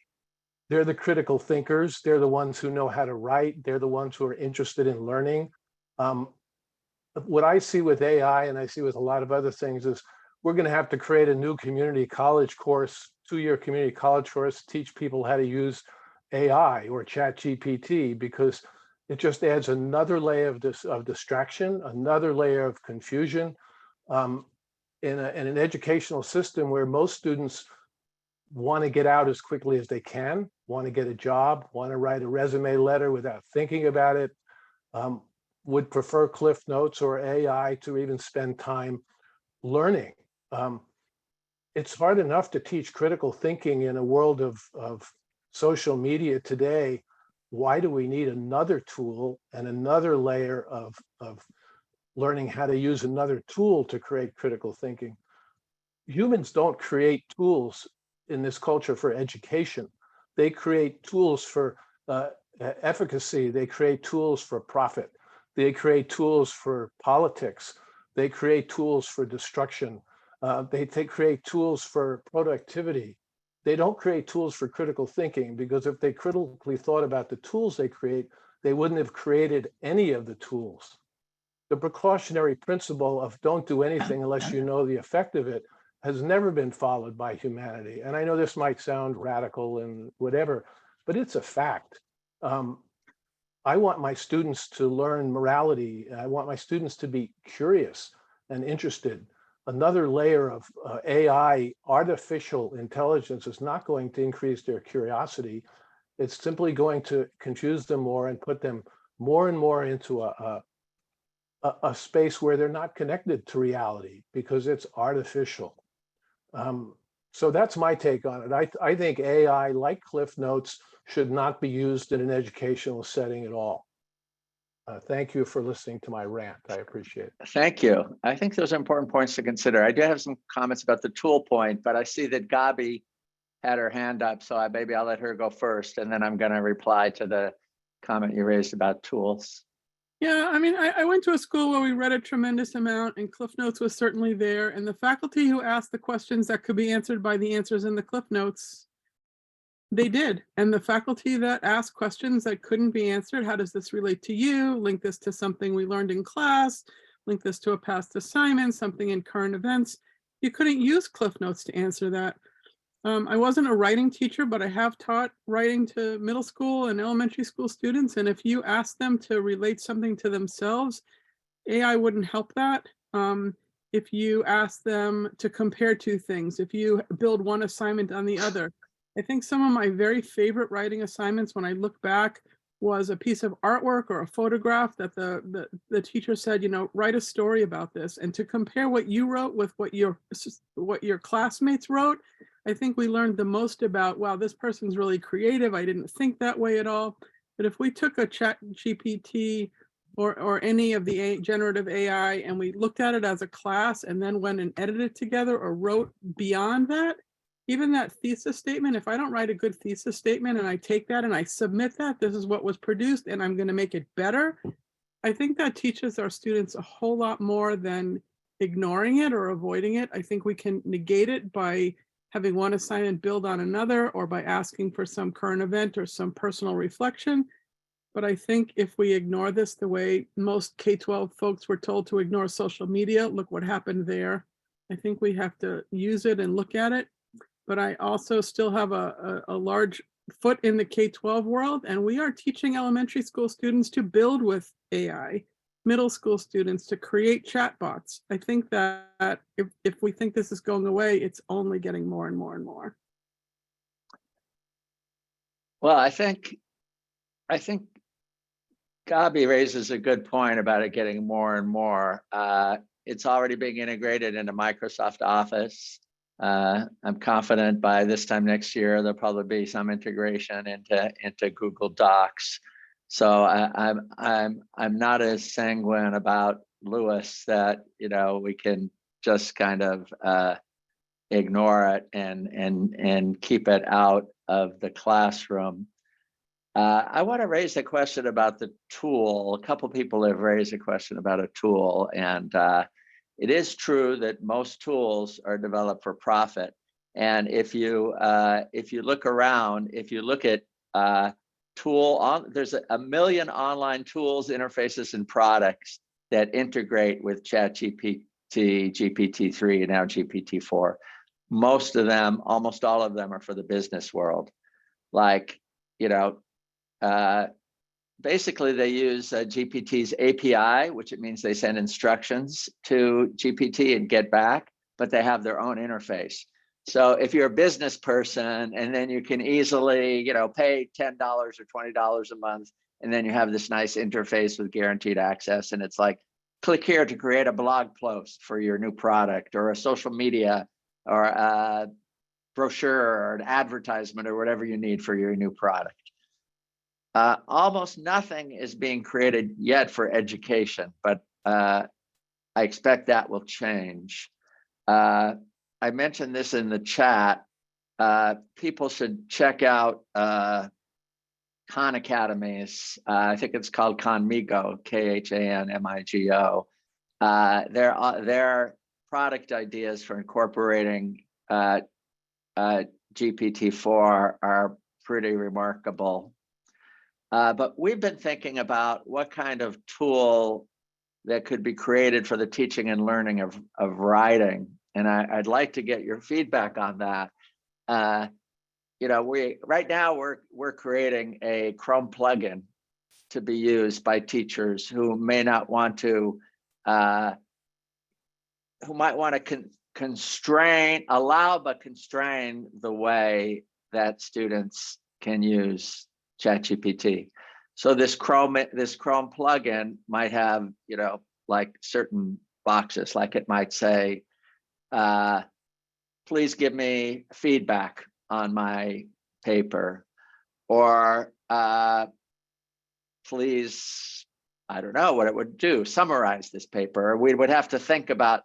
They're the critical thinkers. They're the ones who know how to write. They're the ones who are interested in learning. What I see with AI, and I see with a lot of other things, is we're going to have to create a new community college course, 2-year community college course, teach people how to use AI or ChatGPT, because it just adds another layer of distraction, another layer of confusion in an educational system where most students want to get out as quickly as they can, want to get a job, want to write a resume letter without thinking about it, would prefer Cliff Notes or AI to even spend time learning. It's hard enough to teach critical thinking in a world of social media today. Why do we need another tool and another layer of learning how to use another tool to create critical thinking? Humans don't create tools in this culture for education. They create tools for efficacy. They create tools for profit. They create tools for politics. They create tools for destruction. They create tools for productivity. They don't create tools for critical thinking, because if they critically thought about the tools they create, they wouldn't have created any of the tools. The precautionary principle of don't do anything unless you know the effect of it has never been followed by humanity. And I know this might sound radical and whatever, but it's a fact. I want my students to learn morality. I want my students to be curious and interested. Another layer of AI, artificial intelligence, is not going to increase their curiosity. It's simply going to confuse them more and put them more and more into a space where they're not connected to reality because it's artificial. So that's my take on it. I think AI, like Cliff Notes, should not be used in an educational setting at all. Thank you for listening to my rant. I appreciate it. Thank you. I think those are important points to consider. I do have some comments about the tool point, but I see that Gabi had her hand up, so maybe I'll let her go first, and then I'm going to reply to the comment you raised about tools. Yeah, I mean, I went to a school where we read a tremendous amount, and Cliff Notes was certainly there. And the faculty who asked the questions that could be answered by the answers in the Cliff Notes, they did. And the faculty that asked questions that couldn't be answered, how does this relate to you? Link this to something we learned in class, link this to a past assignment, something in current events. You couldn't use Cliff Notes to answer that. I wasn't a writing teacher, but I have taught writing to middle school and elementary school students. And if you ask them to relate something to themselves, AI wouldn't help that. If you ask them to compare two things, if you build one assignment on the other, I think some of my very favorite writing assignments when I look back was a piece of artwork or a photograph that the teacher said, you know, write a story about this, and to compare what you wrote with what your classmates wrote. I think we learned the most about, wow, this person's really creative. I didn't think that way at all. But if we took a ChatGPT or any of the generative AI and we looked at it as a class and then went and edited it together or wrote beyond that, even that thesis statement, if I don't write a good thesis statement and I take that and I submit that, this is what was produced and I'm going to make it better, I think that teaches our students a whole lot more than ignoring it or avoiding it. I think we can negate it by having one assignment build on another, or by asking for some current event or some personal reflection. But I think if we ignore this the way most K-12 folks were told to ignore social media, look what happened there. I think we have to use it and look at it. But I also still have a large foot in the K-12 world, and we are teaching elementary school students to build with AI, middle school students to create chatbots. I think that if we think this is going away, it's only getting more and more and more. Well, I think Gabi raises a good point about it getting more and more. It's already being integrated into Microsoft Office. I'm confident by this time next year there'll probably be some integration into Google Docs. So I'm not as sanguine about Lewis that we can just kind of ignore it and keep it out of the classroom. I want to raise a question about the tool. A couple people have raised a question about a tool, and it is true that most tools are developed for profit. And if you look around, if you look at there's a million online tools, interfaces, and products that integrate with ChatGPT, GPT-3, and now GPT-4. Most of them, almost all of them, are for the business world. Like, basically they use GPT's API, which it means they send instructions to GPT and get back, but they have their own interface. So if you're a business person, and then you can easily, pay $10 or $20 a month, and then you have this nice interface with guaranteed access, and it's like, click here to create a blog post for your new product, or a social media, or a brochure, or an advertisement, or whatever you need for your new product. Almost nothing is being created yet for education, but I expect that will change. I mentioned this in the chat. People should check out Khan Academies. I think it's called Khanmigo, Khanmigo. Their product ideas for incorporating GPT-4 are pretty remarkable. But we've been thinking about what kind of tool that could be created for the teaching and learning of writing. And I'd like to get your feedback on that. Right now we're creating a Chrome plugin to be used by teachers who may not want to, who might want to allow but constrain the way that students can use ChatGPT. So this Chrome plugin might have, like certain boxes, like it might say, please give me feedback on my paper, or please, I don't know what it would do, summarize this paper. We would have to think about,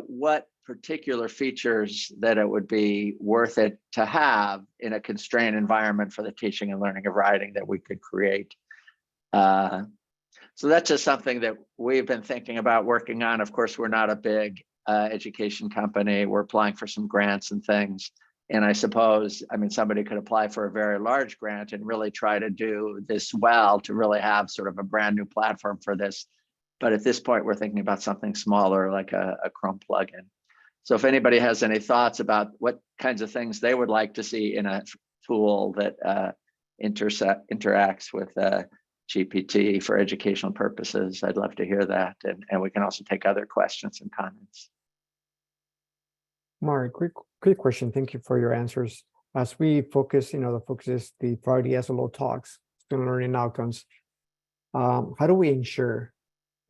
what particular features that it would be worth it to have in a constrained environment for the teaching and learning of writing that we could create. So that's just something that we've been thinking about working on. Of course, we're not a big education company. We're applying for some grants and things. And I suppose, somebody could apply for a very large grant and really try to do this well, to really have sort of a brand new platform for this. But at this point, we're thinking about something smaller, like a Chrome plugin. So if anybody has any thoughts about what kinds of things they would like to see in a tool that interacts with GPT for educational purposes, I'd love to hear that. And we can also take other questions and comments. Mark, quick question. Thank you for your answers. As we focus, the focus is the Friday SLO talks, student learning outcomes. How do we ensure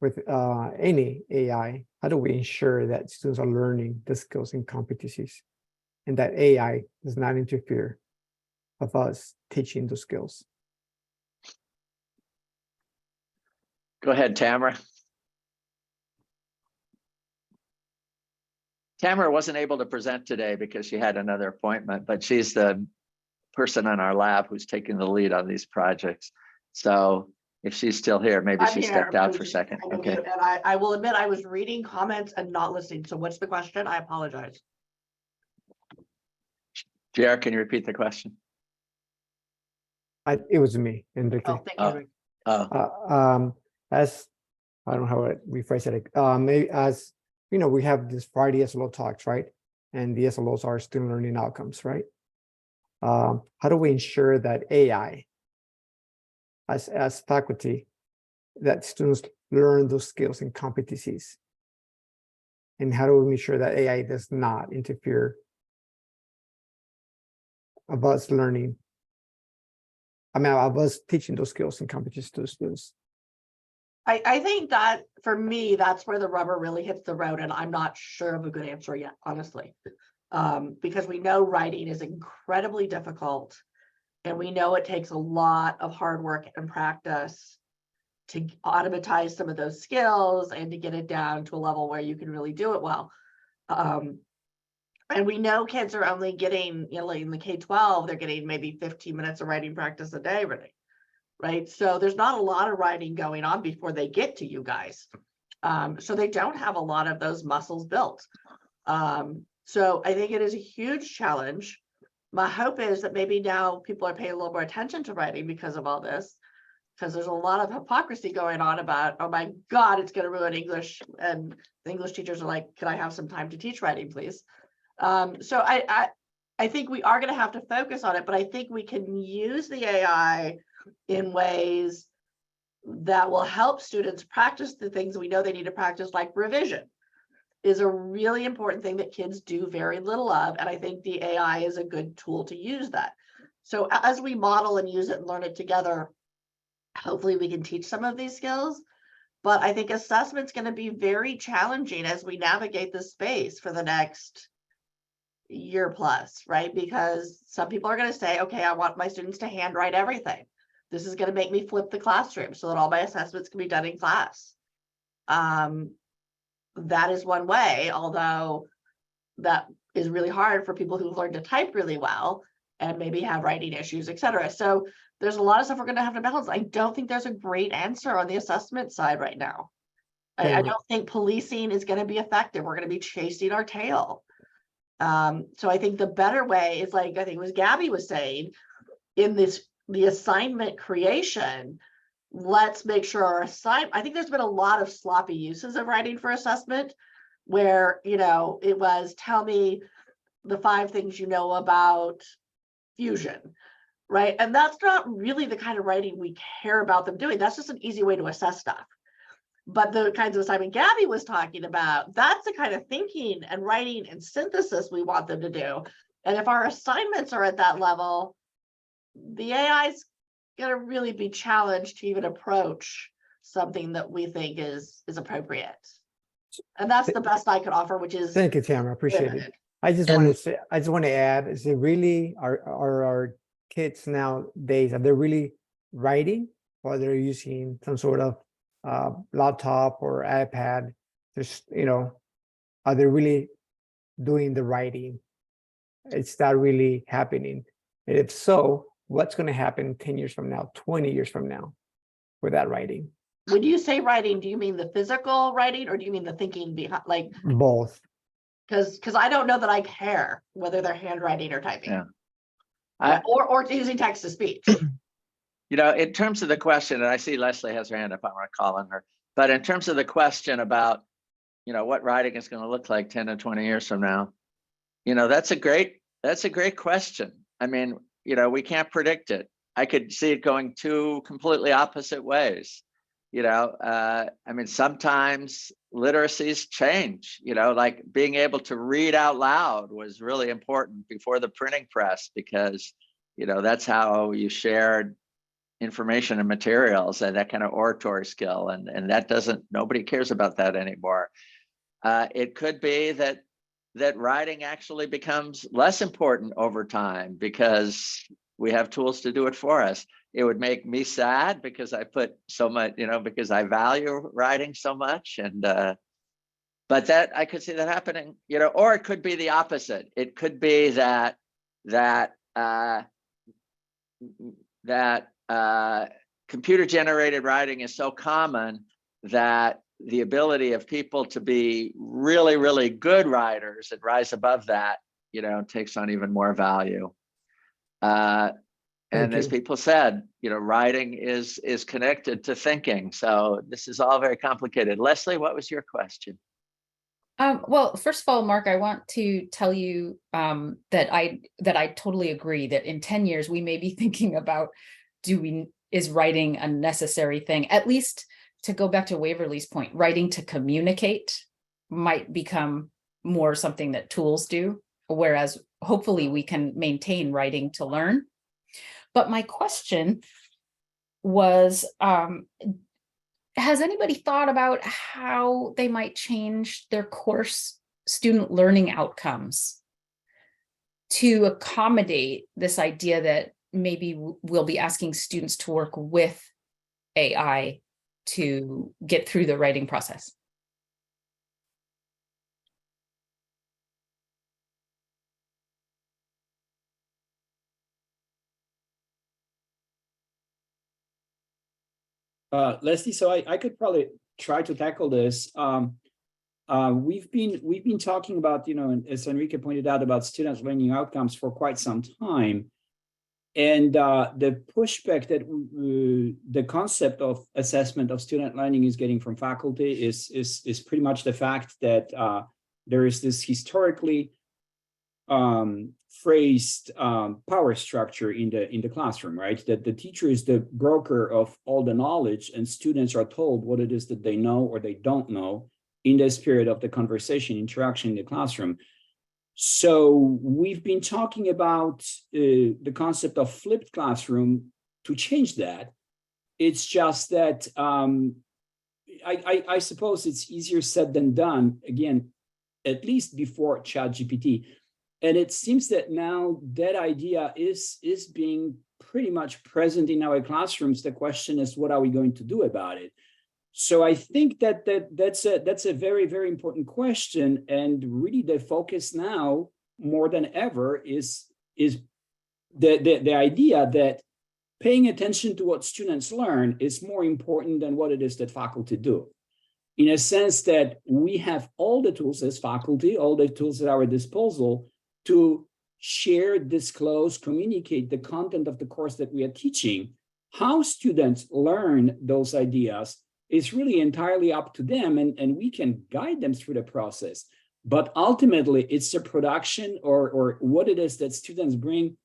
with any AI, how do we ensure that students are learning the skills and competencies, and that AI does not interfere with us teaching the skills? Go ahead, Tamara. Tamara wasn't able to present today because she had another appointment, but she's the person in our lab who's taking the lead on these projects. So if she's still here, maybe she stepped out for a second. Okay. And I will admit I was reading comments and not listening. So what's the question? I apologize. Jarek, can you repeat the question? It was me, Enrique. Oh, thank you. As I don't know how to rephrase it. Maybe as we have this Friday SLO talks, right? And the SLOs are student learning outcomes, right? How do we ensure that AI, as faculty, that students learn those skills and competencies? And how do we make sure that AI does not interfere about us learning I mean, I was teaching those skills in competition to students. I think that for me, that's where the rubber really hits the road, and I'm not sure of a good answer yet, honestly. Because we know writing is incredibly difficult, and we know it takes a lot of hard work and practice to automatize some of those skills and to get it down to a level where you can really do it well. And we know kids are only getting, you know, like in the K-12, they're getting maybe 15 minutes of writing practice a day, really, right? So there's not a lot of writing going on before they get to you guys. So they don't have a lot of those muscles built. So I think it is a huge challenge. My hope is that maybe now people are paying a little more attention to writing because of all this, because there's a lot of hypocrisy going on about, oh my God, it's going to ruin English. And the English teachers are like, can I have some time to teach writing, please? So I think we are going to have to focus on it, but I think we can use the AI in ways that will help students practice the things we know they need to practice, like revision is a really important thing that kids do very little of. And I think the AI is a good tool to use that. So as we model and use it and learn it together, hopefully we can teach some of these skills. But I think assessment's going to be very challenging as we navigate this space for the next year plus, right? Because some people are going to say, okay, I want my students to handwrite everything. This is going to make me flip the classroom so that all my assessments can be done in class. That is one way, although that is really hard for people who've learned to type really well and maybe have writing issues, et cetera. So there's a lot of stuff we're going to have to balance. I don't think there's a great answer on the assessment side right now. I don't think policing is going to be effective. We're going to be chasing our tail. So I think the better way is, like I think it was Gabby was saying, in the assignment creation, let's make sure our assignment, I think there's been a lot of sloppy uses of writing for assessment where, you know, it was tell me the 5 things you know about fusion, right? And that's not really the kind of writing we care about them doing. That's just an easy way to assess stuff. But the kinds of assignment Gabby was talking about, that's the kind of thinking and writing and synthesis we want them to do. And if our assignments are at that level, the AI is going to really be challenged to even approach something that we think is appropriate. And that's the best I could offer, which is thank you, Tamara. Appreciate limited. it. I just want to say, I just want to add, is it really are our kids nowadays, are they really writing, or they're using some sort of laptop or iPad? Just, you know, are they really doing the writing? It's not really happening. And if so, what's going to happen 10 years from now, 20 years from now with that writing? When you say writing, do you mean the physical writing or do you mean the thinking behind, like both? Because I don't know that I care whether they're handwriting or typing. Yeah. Or using text to speech. You know, in terms of the question, and I see Leslie has her hand up, I want to call on her, but in terms of the question about, you know, what writing is going to look like 10 or 20 years from now, you know, that's a great question. I mean, you know, we can't predict it. I could see it going 2 completely opposite ways. You know, I mean, sometimes literacies change, you know, like being able to read out loud was really important before the printing press, because, you know, that's how you shared information and materials, and that kind of oratory skill. And that nobody cares about that anymore. It could be that writing actually becomes less important over time because we have tools to do it for us. It would make me sad because I put so much, you know, because I value writing so much. And but that I could see that happening, you know, or it could be the opposite. It could be that computer generated writing is so common that the ability of people to be really, really good writers and rise above that, you know, takes on even more value. And as people said, you know, writing is connected to thinking. So this is all very complicated. Leslie, what was your question? Well, first of all, Mark, I want to tell you that I totally agree that in 10 years, we may be thinking about, is writing a necessary thing? At least, to go back to Waverly's point, writing to communicate might become more something that tools do, whereas hopefully we can maintain writing to learn. But my question was, has anybody thought about how they might change their course student learning outcomes to accommodate this idea that maybe we'll be asking students to work with AI to get through the writing process? Leslie, so I could probably try to tackle this. We've been talking about, as Enrique pointed out, about students' learning outcomes for quite some time. And the pushback that the concept of assessment of student learning is getting from faculty is pretty much the fact that there is this historically phrased power structure in the classroom, right? That the teacher is the broker of all the knowledge, and students are told what it is that they know or they don't know in the spirit of the conversation, interaction in the classroom. So we've been talking about the concept of flipped classroom to change that. It's just that I suppose it's easier said than done, again, at least before ChatGPT. And it seems that now that idea is being pretty much present in our classrooms. The question is, what are we going to do about it? So I think that's a very, very important question. And really the focus now more than ever is the idea that paying attention to what students learn is more important than what it is that faculty do. In a sense that we have all the tools as faculty, all the tools at our disposal to share, disclose, communicate the content of the course that we are teaching. How students learn those ideas is really entirely up to them, and we can guide them through the process. But ultimately, it's the production or what it is that students bring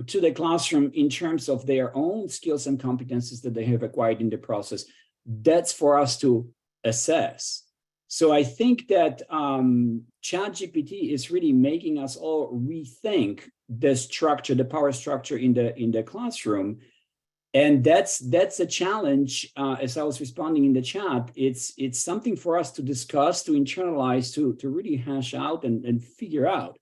to the classroom in terms of their own skills and competencies that they have acquired in the process. That's for us to assess. So I think that ChatGPT is really making us all rethink the structure, the power structure in the classroom. And that's a challenge. As I was responding in the chat, it's something for us to discuss, to internalize, to really hash out and figure out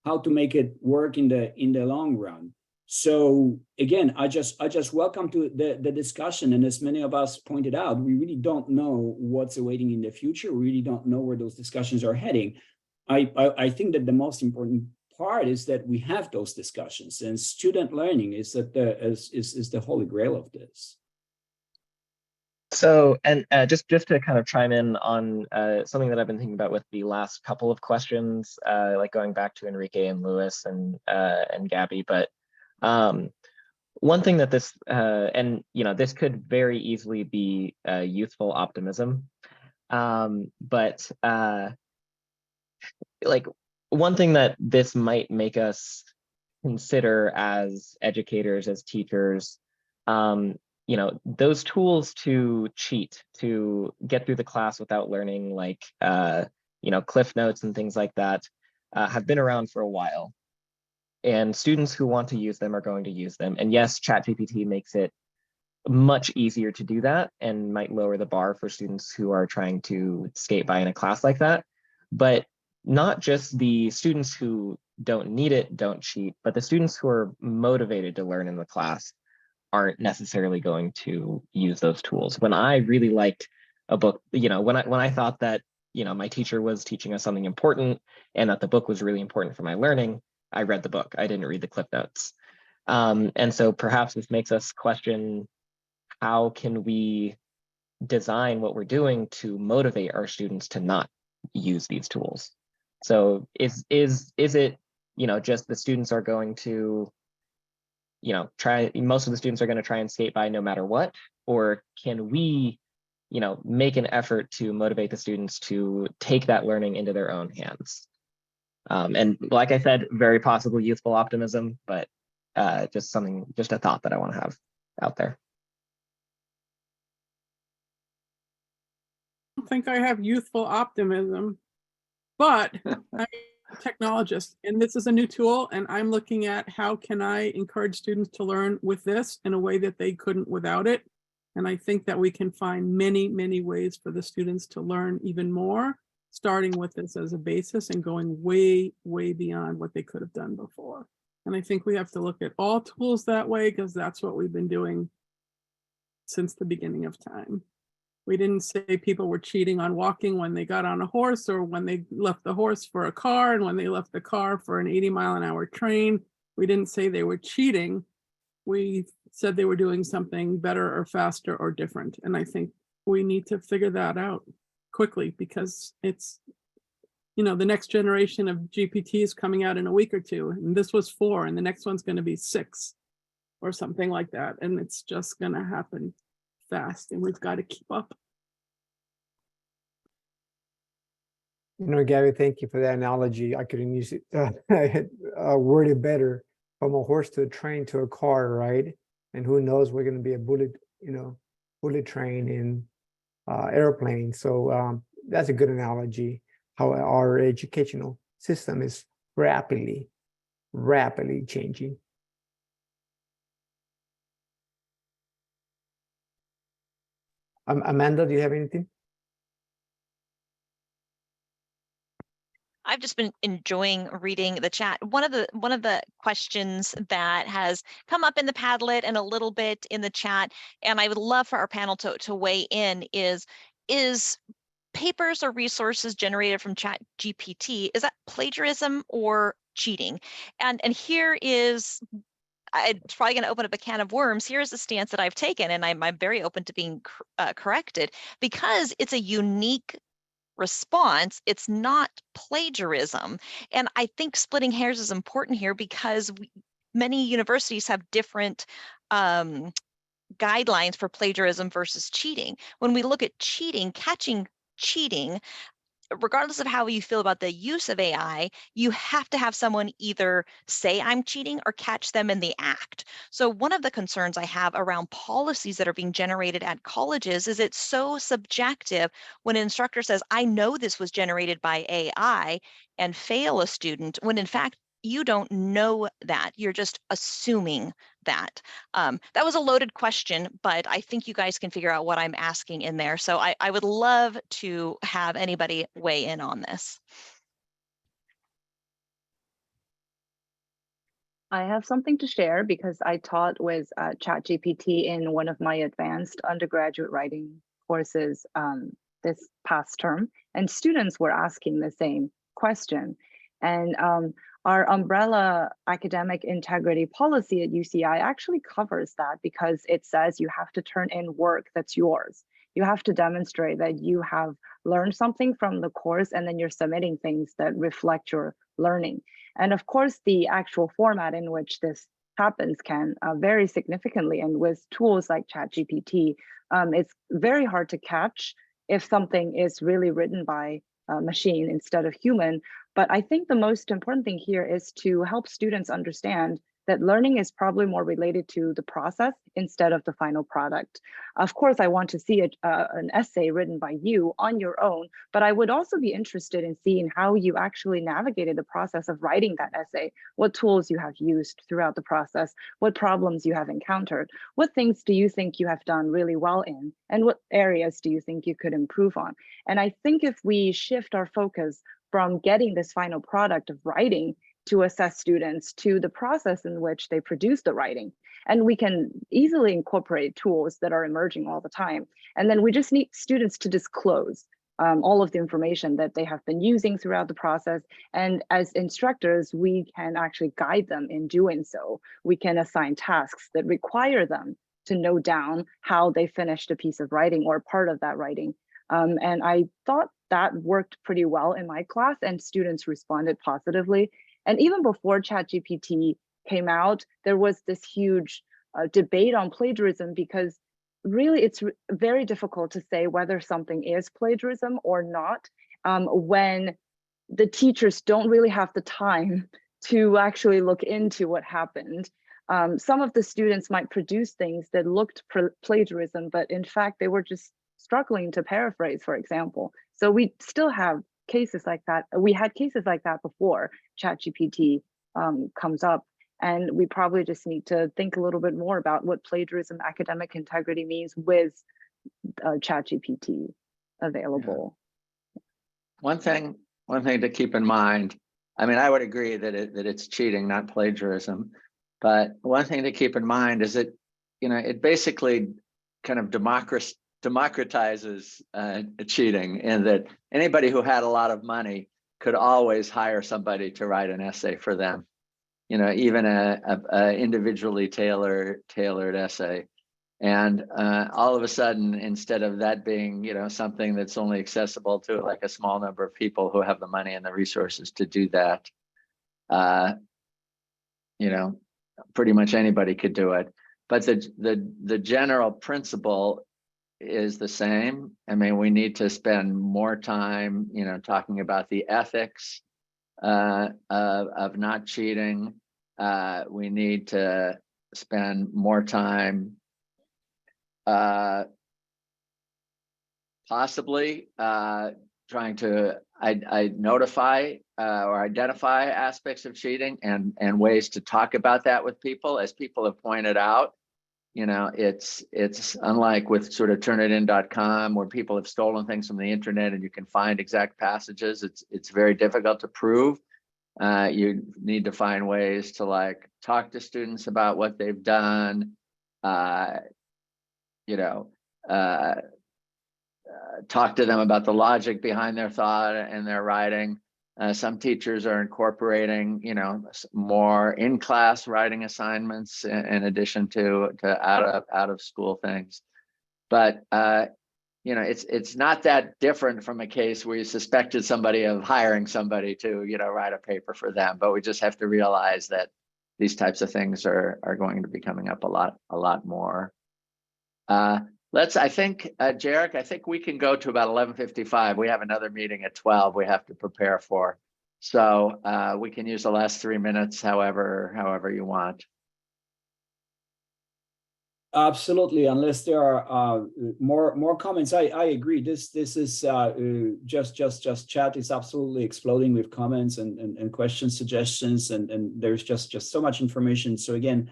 how to make it work in the long run. So again, I just welcome to the discussion. And as many of us pointed out, we really don't know what's awaiting in the future. We really don't know where those discussions are heading. I think that the most important part is that we have those discussions, and student learning is the holy grail of this. So, and just to kind of chime in on something that I've been thinking about with the last couple of questions, like going back to Enrique and Lewis and Gabby, but one thing that this, and this could very easily be youthful optimism, but like one thing that this might make us consider as educators, as teachers, those tools to cheat, to get through the class without learning, like, Cliff Notes and things like that, have been around for a while. And students who want to use them are going to use them. And yes, ChatGPT makes it much easier to do that and might lower the bar for students who are trying to skate by in a class like that. But not just the students who don't need it, don't cheat, but the students who are motivated to learn in the class aren't necessarily going to use those tools. When I really liked a book, when I thought that, my teacher was teaching us something important and that the book was really important for my learning, I read the book. I didn't read the Cliff Notes. And so perhaps this makes us question, how can we design what we're doing to motivate our students to not use these tools? So is it, just the students are going to, most of the students are going to try and skate by no matter what? Or can we, make an effort to motivate the students to take that learning into their own hands? And like I said, very possible youthful optimism, but just a thought that I want to have out there. I don't think I have youthful optimism, but technologist, and this is a new tool, and I'm looking at how can I encourage students to learn with this in a way that they couldn't without it. And I think that we can find many, many ways for the students to learn even more, starting with this as a basis and going way, way beyond what they could have done before. And I think we have to look at all tools that way, because that's what we've been doing since the beginning of time. We didn't say people were cheating on walking when they got on a horse, or when they left the horse for a car, and when they left the car for an 80-mile-an-hour train. We didn't say they were cheating. We said they were doing something better or faster or different. And I think we need to figure that out quickly, because it's, you know, the next generation of GPT is coming out in a week or two, and this was 4, and the next one's going to be 6 or something like that. And it's just going to happen fast, and we've got to keep up. You know, Gabby, thank you for that analogy. I couldn't use it. I had worded better, from a horse to a train to a car, right? And who knows, we're going to be a bullet, you know, bullet train in airplane. So that's a good analogy. How our educational system is rapidly changing. Amanda, do you have anything? I've just been enjoying reading the chat. One of the questions that has come up in the Padlet and a little bit in the chat, and I would love for our panel to weigh in, is papers or resources generated from ChatGPT, is that plagiarism or cheating? And here is, it's probably going to open up a can of worms. Here's the stance that I've taken, and I'm very open to being corrected, because it's a unique response. It's not plagiarism. And I think splitting hairs is important here, because many universities have different guidelines for plagiarism versus cheating. When we look at cheating, catching cheating, regardless of how you feel about the use of AI, you have to have someone either say I'm cheating or catch them in the act. So one of the concerns I have around policies that are being generated at colleges is it's so subjective when an instructor says, I know this was generated by AI, and fail a student, when in fact, you don't know that. You're just assuming that. That was a loaded question, but I think you guys can figure out what I'm asking in there. So I would love to have anybody weigh in on this. I have something to share, because I taught with ChatGPT in one of my advanced undergraduate writing courses this past term, and students were asking the same question. And our umbrella academic integrity policy at UCI actually covers that, because it says you have to turn in work that's yours. You have to demonstrate that you have learned something from the course, and then you're submitting things that reflect your learning. And of course, the actual format in which this happens can vary significantly. And with tools like ChatGPT, it's very hard to catch if something is really written by a machine instead of human. But I think the most important thing here is to help students understand that learning is probably more related to the process instead of the final product. Of course, I want to see an essay written by you on your own, but I would also be interested in seeing how you actually navigated the process of writing that essay, what tools you have used throughout the process, what problems you have encountered, what things do you think you have done really well in, and what areas do you think you could improve on. And I think if we shift our focus from getting this final product of writing to assess students to the process in which they produce the writing. And we can easily incorporate tools that are emerging all the time. And then we just need students to disclose all of the information that they have been using throughout the process. And as instructors, we can actually guide them in doing so. We can assign tasks that require them to note down how they finished a piece of writing or part of that writing. And I thought that worked pretty well in my class, and students responded positively. And even before ChatGPT came out, there was this huge debate on plagiarism, because really it's very difficult to say whether something is plagiarism or not when the teachers don't really have the time to actually look into what happened. Some of the students might produce things that looked plagiarism, but in fact, they were just struggling to paraphrase, for example. So we still have cases like that. We had cases like that before ChatGPT comes up. And we probably just need to think a little bit more about what plagiarism, academic integrity means with ChatGPT available. Yeah. One thing to keep in mind, I mean, I would agree that it's cheating, not plagiarism. But one thing to keep in mind is that, it basically kind of democratizes cheating, in that anybody who had a lot of money could always hire somebody to write an essay for them. Even a individually tailored essay. And all of a sudden, instead of that being, something that's only accessible to like a small number of people who have the money and the resources to do that, pretty much anybody could do it. But the general principle is the same. I mean, we need to spend more time, talking about the ethics of not cheating. We need to spend more time possibly trying to notify or identify aspects of cheating and ways to talk about that with people. As people have pointed out, it's unlike with sort of turnitin.com, where people have stolen things from the internet and you can find exact passages. It's very difficult to prove. You need to find ways to talk to students about what they've done, talk to them about the logic behind their thought and their writing. Some teachers are incorporating, more in-class writing assignments in addition to out of school things. But it's not that different from a case where you suspected somebody of hiring somebody to, write a paper for them. But we just have to realize that these types of things are going to be coming up a lot more. Jarek, I think we can go to about 11:55. We have another meeting at 12 we have to prepare for. So we can use the last 3 minutes however you want. Absolutely, unless there are more comments. I agree. This is just chat is absolutely exploding with comments and questions, suggestions, and there's just so much information. So again,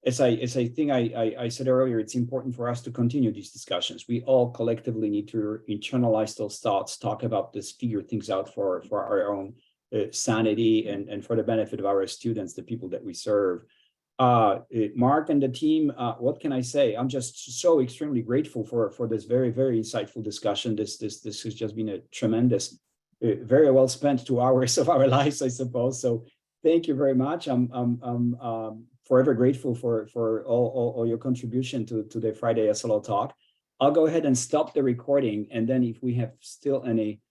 as I think I said earlier, it's important for us to continue these discussions. We all collectively need to internalize those thoughts, talk about this, figure things out for our own sanity and for the benefit of our students, the people that we serve. Mark and the team, what can I say? I'm just so extremely grateful for this very, very insightful discussion. This has just been a tremendous, very well spent 2 hours of our lives, I suppose. So thank you very much. I'm forever grateful for all your contribution to the Friday SLO talk. I'll go ahead and stop the recording, and then if we have still any